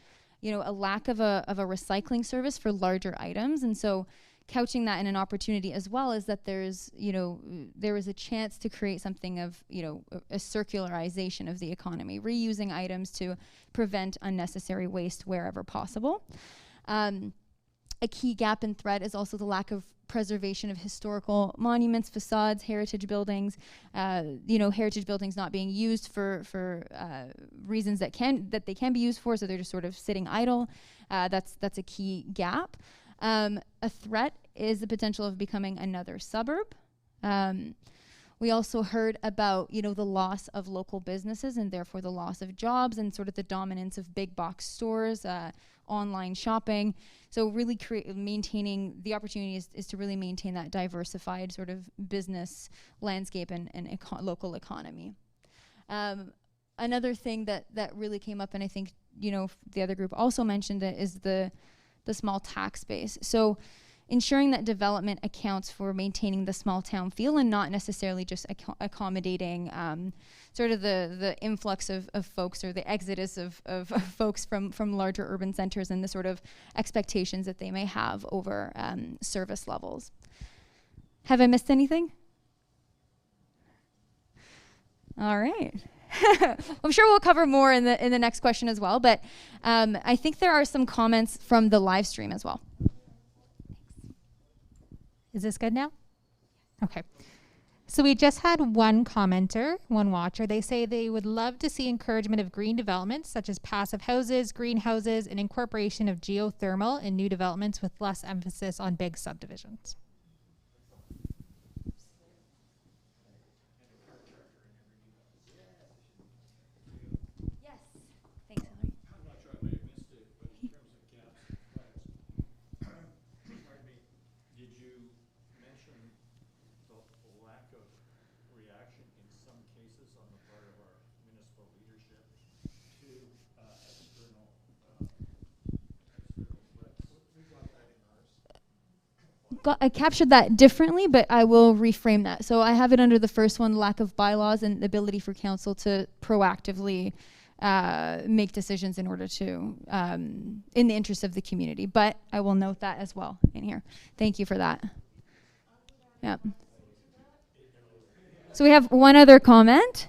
a lack of a recycling service for larger items. And so couching that in an opportunity as well is that there is a chance to create something of, a circularization of the economy, reusing items to prevent unnecessary waste wherever possible. A key gap and threat is also the lack of preservation of historical monuments, facades, heritage buildings. Heritage buildings not being used for reasons that they can be used for, so they're just sort of sitting idle. That's a key gap. A threat is the potential of becoming another suburb. We also heard about, the loss of local businesses and therefore the loss of jobs and sort of the dominance of big box stores, online shopping. So really maintaining the opportunity is to really maintain that diversified sort of business landscape and local economy. Another thing that really came up, and I think, the other group also mentioned it, is the small tax base. So ensuring that development accounts for maintaining the small town feel and not necessarily just accommodating sort of the influx of folks or the exodus of folks from larger urban centers and the sort of expectations that they may have over service levels. Have I missed anything? All right. I'm sure we'll cover more in the next question as well, but I think there are some comments from the live stream as well. Is this good now? Okay. So we just had one commenter, one watcher. They say they would love to see encouragement of green developments such as passive houses, greenhouses, and incorporation of geothermal in new developments with less emphasis on big subdivisions. I captured that differently, but I will reframe that. So I have it under the first one, lack of bylaws and the ability for council to proactively make decisions in order to, in the interest of the community. But I will note that as well in here. Thank you for that. Yeah. So we have one other comment.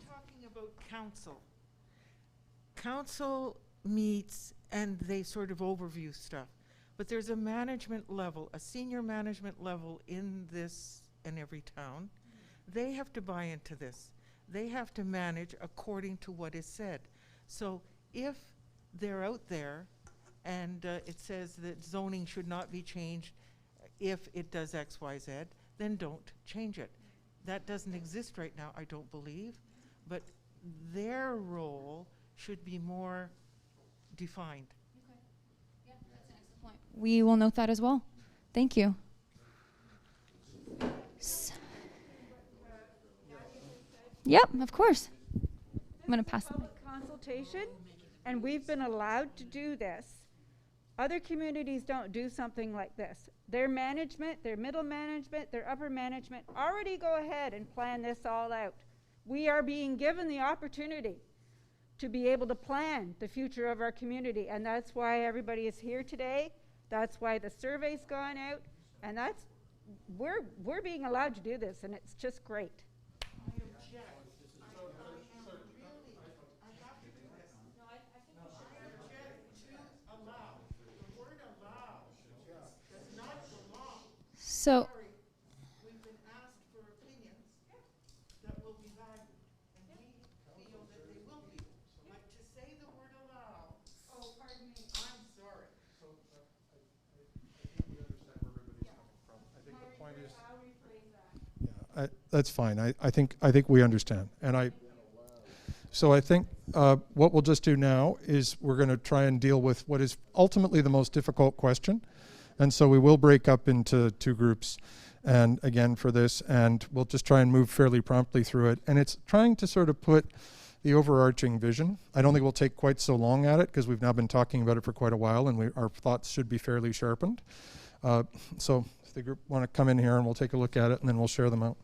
Talking about council. Council meets and they sort of overview stuff. But there's a management level, a senior management level in this and every town. They have to buy into this. They have to manage according to what is said. So if they're out there and it says that zoning should not be changed if it does X, Y, Z, then don't change it. That doesn't exist right now, I don't believe. But their role should be more defined. We will note that as well. Thank you. Yep, of course. I'm going to pass it. Consultation, and we've been allowed to do this. Other communities don't do something like this. Their management, their middle management, their upper management already go ahead and plan this all out. We are being given the opportunity to be able to plan the future of our community, and that's why everybody is here today. That's why the survey's gone out, and that's we're being allowed to do this, and it's just great. I object. I have to do this. No, I think I object to allow. The word allow does not belong. So Sorry, we've been asked for opinions that will be valued, and we feel that they will be. But to say the word allow, oh, pardon me, I'm sorry. That's fine. I think we understand, and I think what we'll just do now is we're going to try and deal with what is ultimately the most difficult question, and so we will break up into two groups, and again for this, and we'll just try and move fairly promptly through it. And it's trying to sort of put the overarching vision. I don't think we'll take quite so long at it because we've now been talking about it for quite a while, and our thoughts should be fairly sharpened. So if the group want to come in here and we'll take a look at it and then we'll share them out.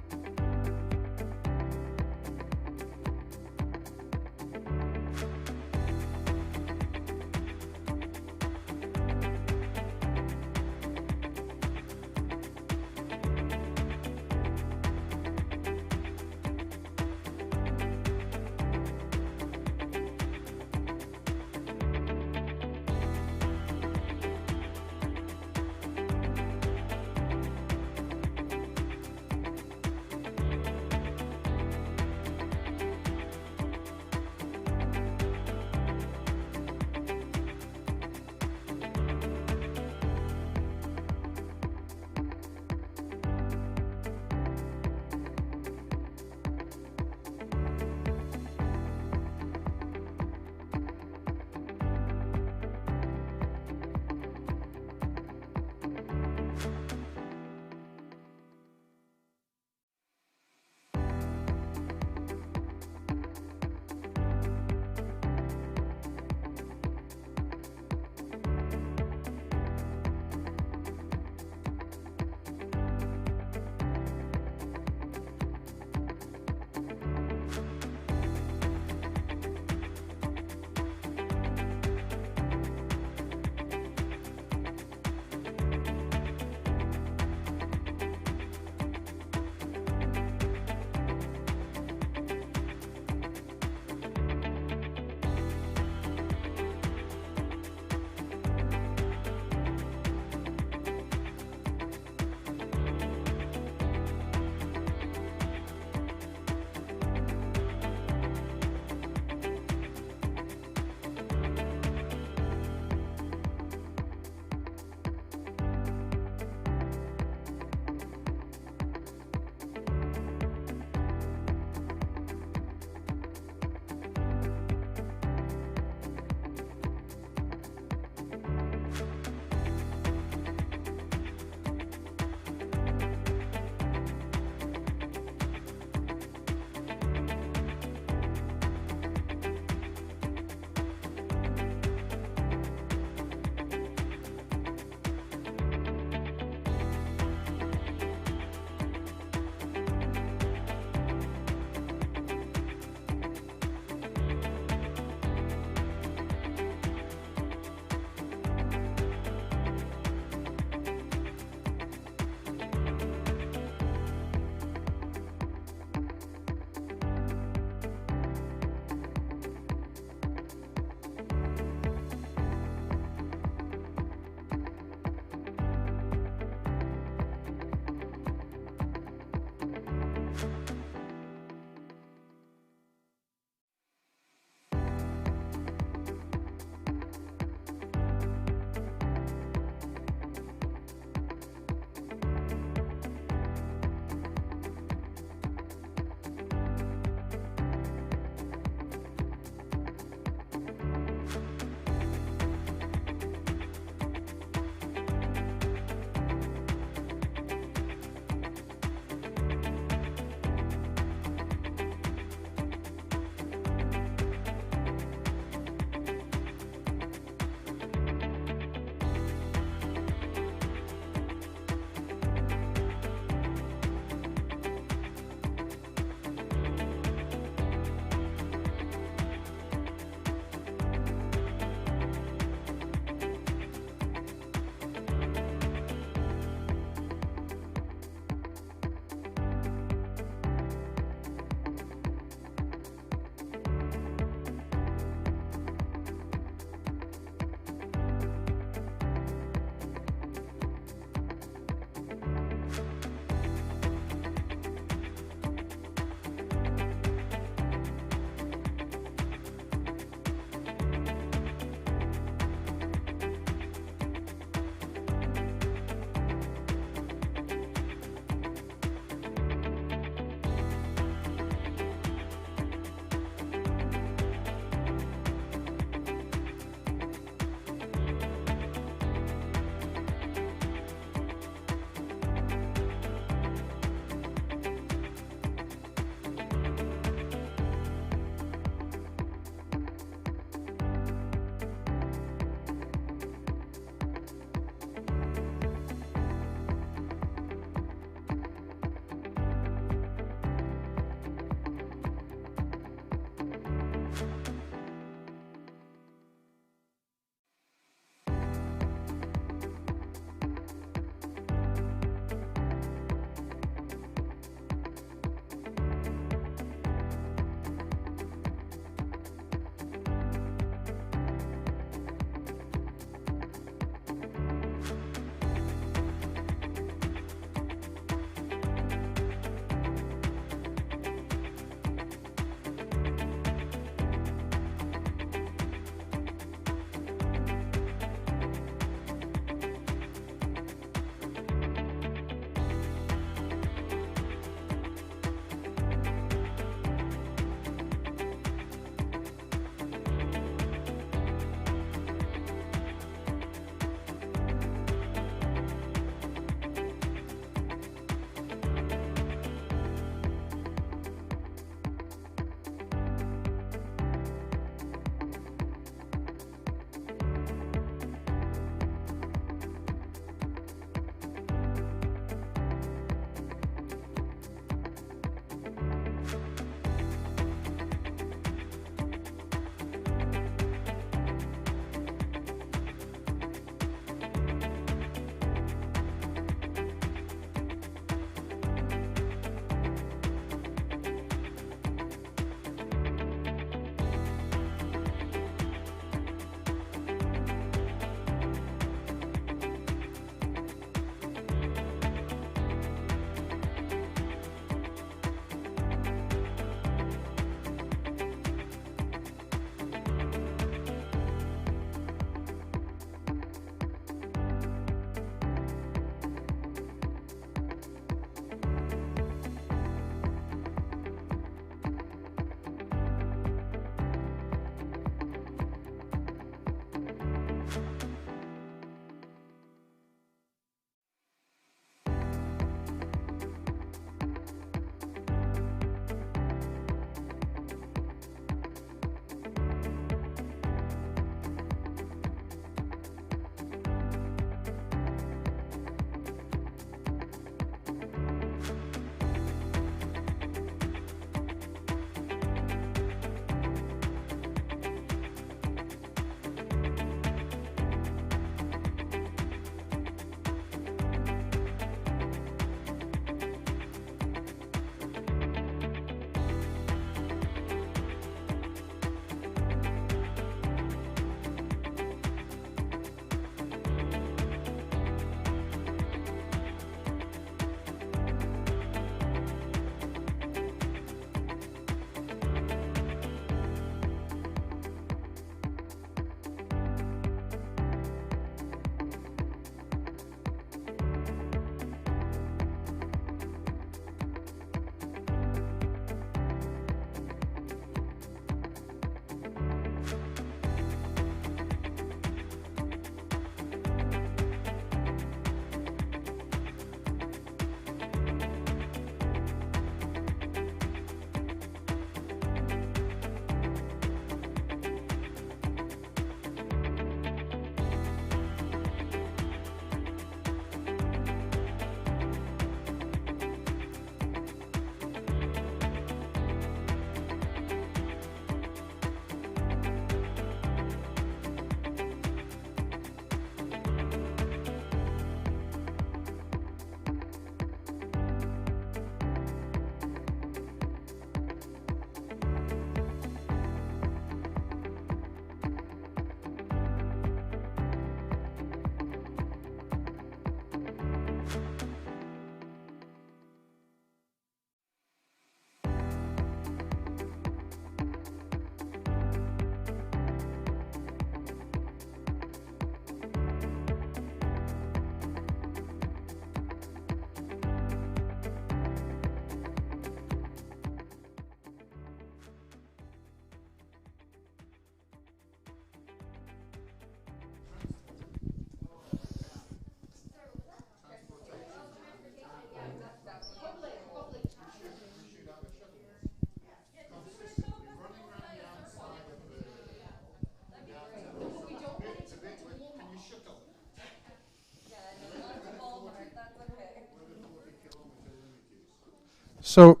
So,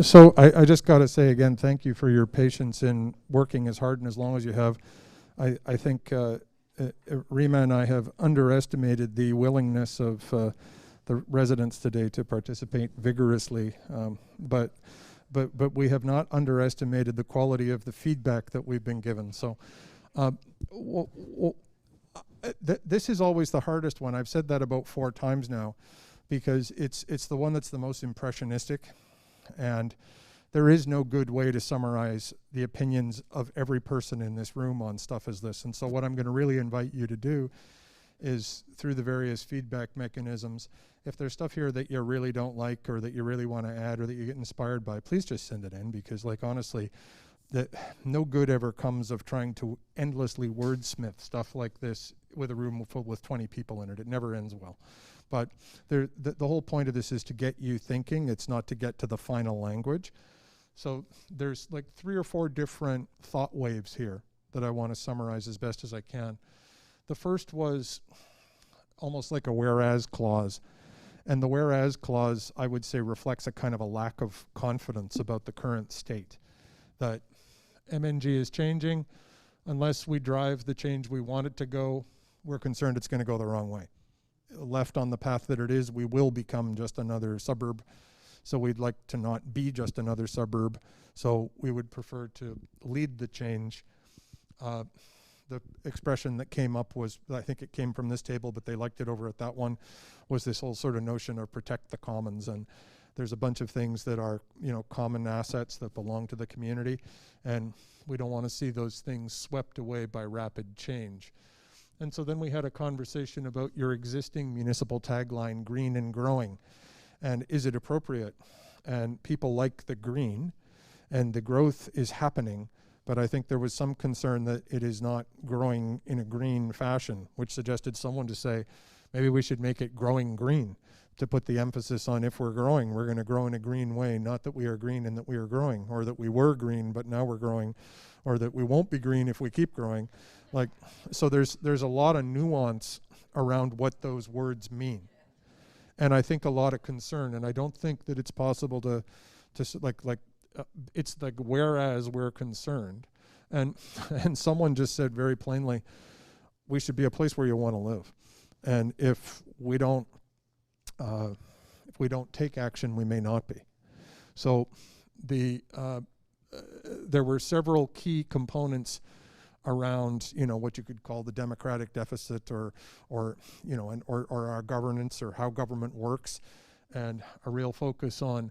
so I just got to say again, thank you for your patience in working as hard and as long as you have. I think Rima and I have underestimated the willingness of the residents today to participate vigorously, but we have not underestimated the quality of the feedback that we've been given. So this is always the hardest one. I've said that about 4 times now, because it's the one that's the most impressionistic, and there is no good way to summarize the opinions of every person in this room on stuff as this. And so what I'm going to really invite you to do is, through the various feedback mechanisms, if there's stuff here that you really don't like or that you really want to add or that you get inspired by, please just send it in, because like honestly, that no good ever comes of trying to endlessly wordsmith stuff like this with a room full with 20 people in it. It never ends well. But the whole point of this is to get you thinking. It's not to get to the final language. So there's like 3 or 4 different thought waves here that I want to summarize as best as I can. The first was almost like a whereas clause. And the whereas clause, I would say, reflects a kind of a lack of confidence about the current state. That MNG is changing. Unless we drive the change we want it to go, we're concerned it's going to go the wrong way. Left on the path that it is, we will become just another suburb. So we'd like to not be just another suburb. So we would prefer to lead the change. The expression that came up was, I think it came from this table, but they liked it over at that one, was this whole sort of notion of protect the commons. And there's a bunch of things that are, you know, common assets that belong to the community. And we don't want to see those things swept away by rapid change. And so then we had a conversation about your existing municipal tagline, green and growing. And is it appropriate? And people like the green, and the growth is happening, but I think there was some concern that it is not growing in a green fashion, which suggested someone to say, maybe we should make it growing green, to put the emphasis on, if we're growing, we're going to grow in a green way, not that we are green and that we are growing, or that we were green but now we're growing, or that we won't be green if we keep growing. Like, so there's a lot of nuance around what those words mean. And I think a lot of concern, and I don't think that it's possible to it's like, whereas we're concerned. And someone just said very plainly, we should be a place where you want to live. And if we don't take action, we may not be. So there were several key components around, you know, what you could call the democratic deficit, or you know, or our governance, or how government works, and a real focus on,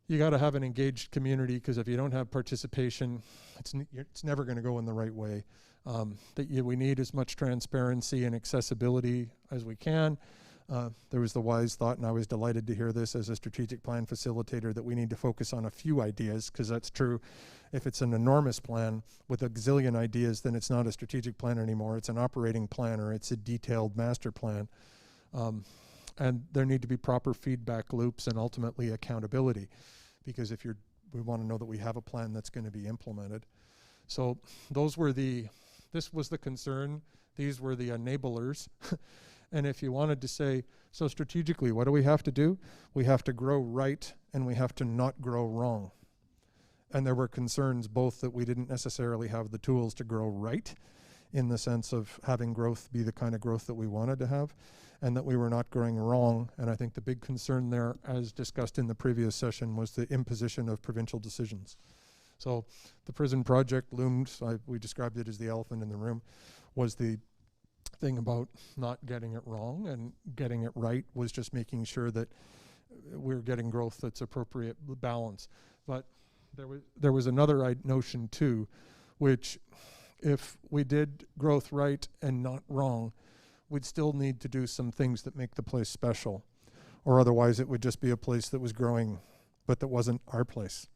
you got to have an engaged community, because if you don't have participation, it's never going to go in the right way. We need as much transparency and accessibility as we can. There was the wise thought, and I was delighted to hear this as a strategic plan facilitator, that we need to focus on a few ideas, because that's true. If it's an enormous plan with a gazillion ideas, then it's not a strategic plan anymore. It's an operating plan, or it's a detailed master plan. And there need to be proper feedback loops and ultimately accountability, because we want to know that we have a plan that's going to be implemented. So this was the concern. These were the enablers. And if you wanted to say, so strategically, what do we have to do? We have to grow right, and we have to not grow wrong. And there were concerns both that we didn't necessarily have the tools to grow right, in the sense of having growth be the kind of growth that we wanted to have, and that we were not growing wrong. And I think the big concern there, as discussed in the previous session, was the imposition of provincial decisions. So the prison project loomed, we described it as the elephant in the room, was the thing about not getting it wrong, and getting it right was just making sure that we're getting growth that's appropriate balance. But there was another notion too, which, if we did growth right and not wrong, we'd still need to do some things that make the place special, or otherwise it would just be a place that was growing but that wasn't our place.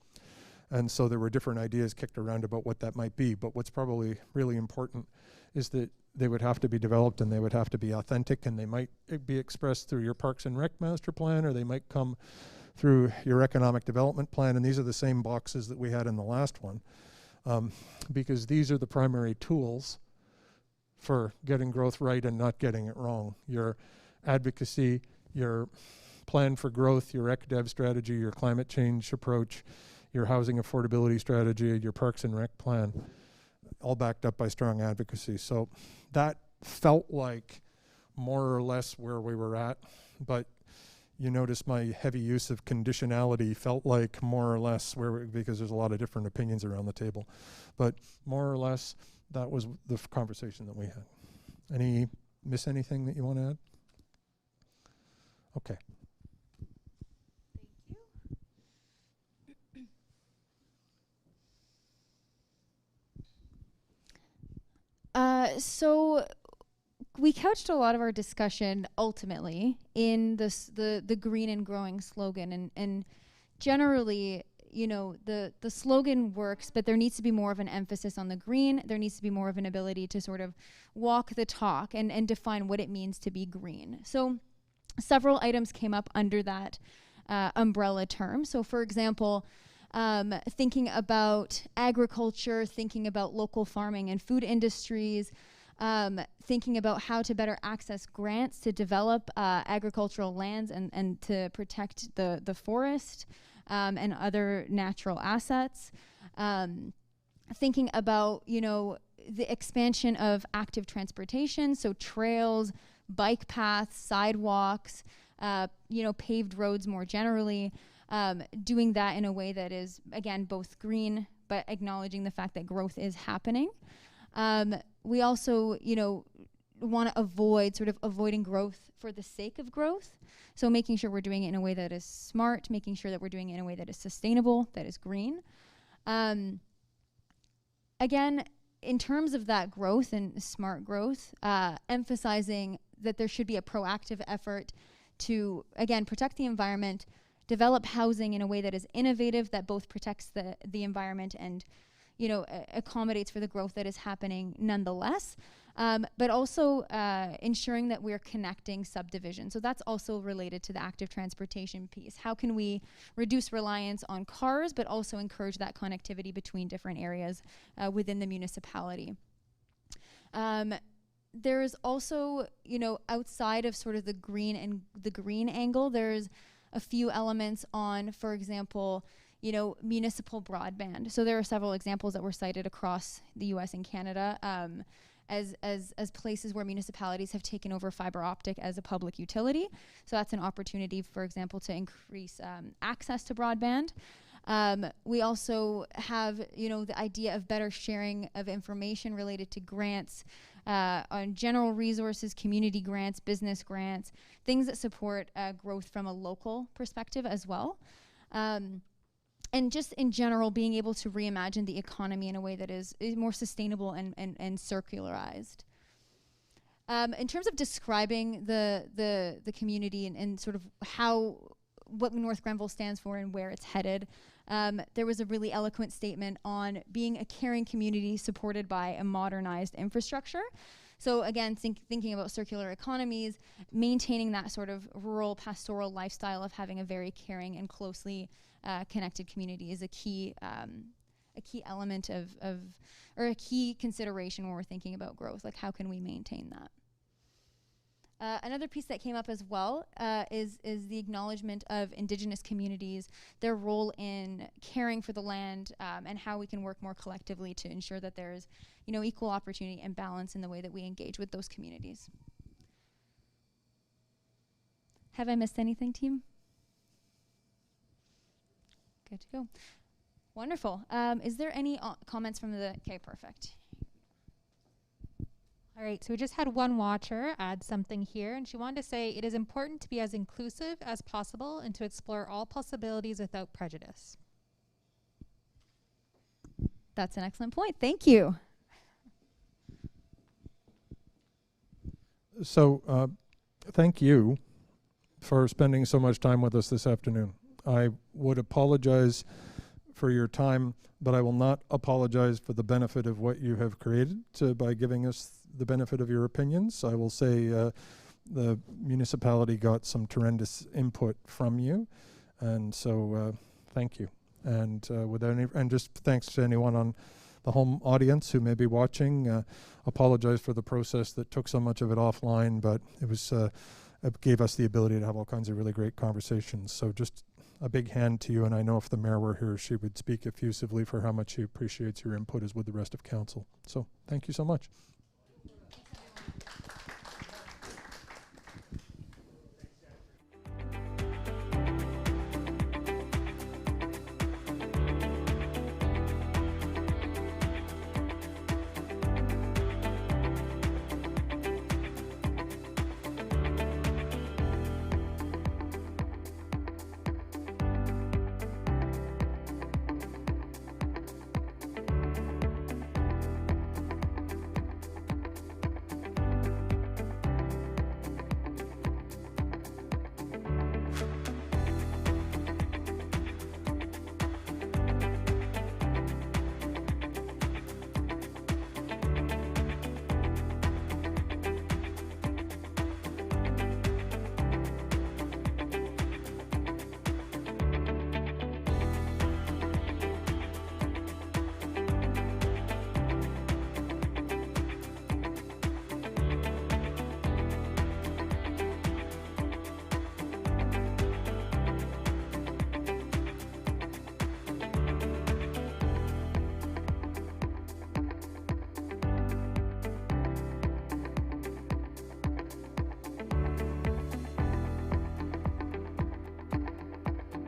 And so there were different ideas kicked around about what that might be, but what's probably really important is that they would have to be developed, and they would have to be authentic, and they might be expressed through your Parks and Rec master plan, or they might come through your economic development plan. And these are the same boxes that we had in the last one, because these are the primary tools for getting growth right and not getting it wrong. Your advocacy, your plan for growth, your ECDEV strategy, your climate change approach, your housing affordability strategy, your parks and rec plan, all backed up by strong advocacy. So that felt like more or less where we were at, but you notice my heavy use of conditionality felt like more or less because there's a lot of different opinions around the table. But more or less, that was the conversation that we had. Miss anything that you want to add? Okay. So we couched a lot of our discussion ultimately in the green and growing slogan, and generally, you know, the slogan works, but there needs to be more of an emphasis on the green. There needs to be more of an ability to sort of walk the talk and define what it means to be green. So several items came up under that umbrella term. So for example, thinking about agriculture, thinking about local farming and food industries, thinking about how to better access grants to develop agricultural lands and to protect the forest and other natural assets. Thinking about, you know, the expansion of active transportation, so trails, bike paths, sidewalks, you know, paved roads more generally, doing that in a way that is, again, both green, but acknowledging the fact that growth is happening. We also, you know, want to avoiding growth for the sake of growth. So making sure we're doing it in a way that is smart, making sure that we're doing it in a way that is sustainable, that is green. Again, in terms of that growth and smart growth, emphasizing that there should be a proactive effort to, again, protect the environment, develop housing in a way that is innovative, that both protects the environment and, you know, accommodates for the growth that is happening nonetheless, but also ensuring that we're connecting subdivisions. So that's also related to the active transportation piece. How can we reduce reliance on cars, but also encourage that connectivity between different areas within the municipality? There is also, you know, outside of sort of the green angle, there's a few elements on, for example, you know, municipal broadband. So there are several examples that were cited across the US and Canada as places where municipalities have taken over fiber optic as a public utility. So that's an opportunity, for example, to increase access to broadband. We also have, you know, the idea of better sharing of information related to grants on general resources, community grants, business grants, things that support growth from a local perspective as well. And just in general, being able to reimagine the economy in a way that is more sustainable and circularized. In terms of describing the community and sort of what North Grenville stands for and where it's headed, there was a really eloquent statement on being a caring community supported by a modernized infrastructure. So again, thinking about circular economies, maintaining that sort of rural pastoral lifestyle of having a very caring and closely connected community is a key element or a key consideration when we're thinking about growth. Like, how can we maintain that? Another piece that came up as well is the acknowledgement of Indigenous communities, their role in caring for the land, and how we can work more collectively to ensure that there's, you know, equal opportunity and balance in the way that we engage with those communities. Have I missed anything, team? Good to go. Wonderful. Is there any comments from the? Okay, perfect. All right, so we just had one watcher add something here, and she wanted to say it is important to be as inclusive as possible and to explore all possibilities without prejudice. That's an excellent point. Thank you. So, thank you for spending so much time with us this afternoon. I would apologize for your time, but I will not apologize for the benefit of what you have created by giving us the benefit of your opinions. I will say the municipality got some tremendous input from you, and so thank you. And just thanks to anyone on the home audience who may be watching. Apologize for the process that took so much of it offline, but it was gave us the ability to have all kinds of really great conversations. So just a big hand to you, and I know if the mayor were here, she would speak effusively for how much she appreciates your input, as would the rest of council. So thank you so much.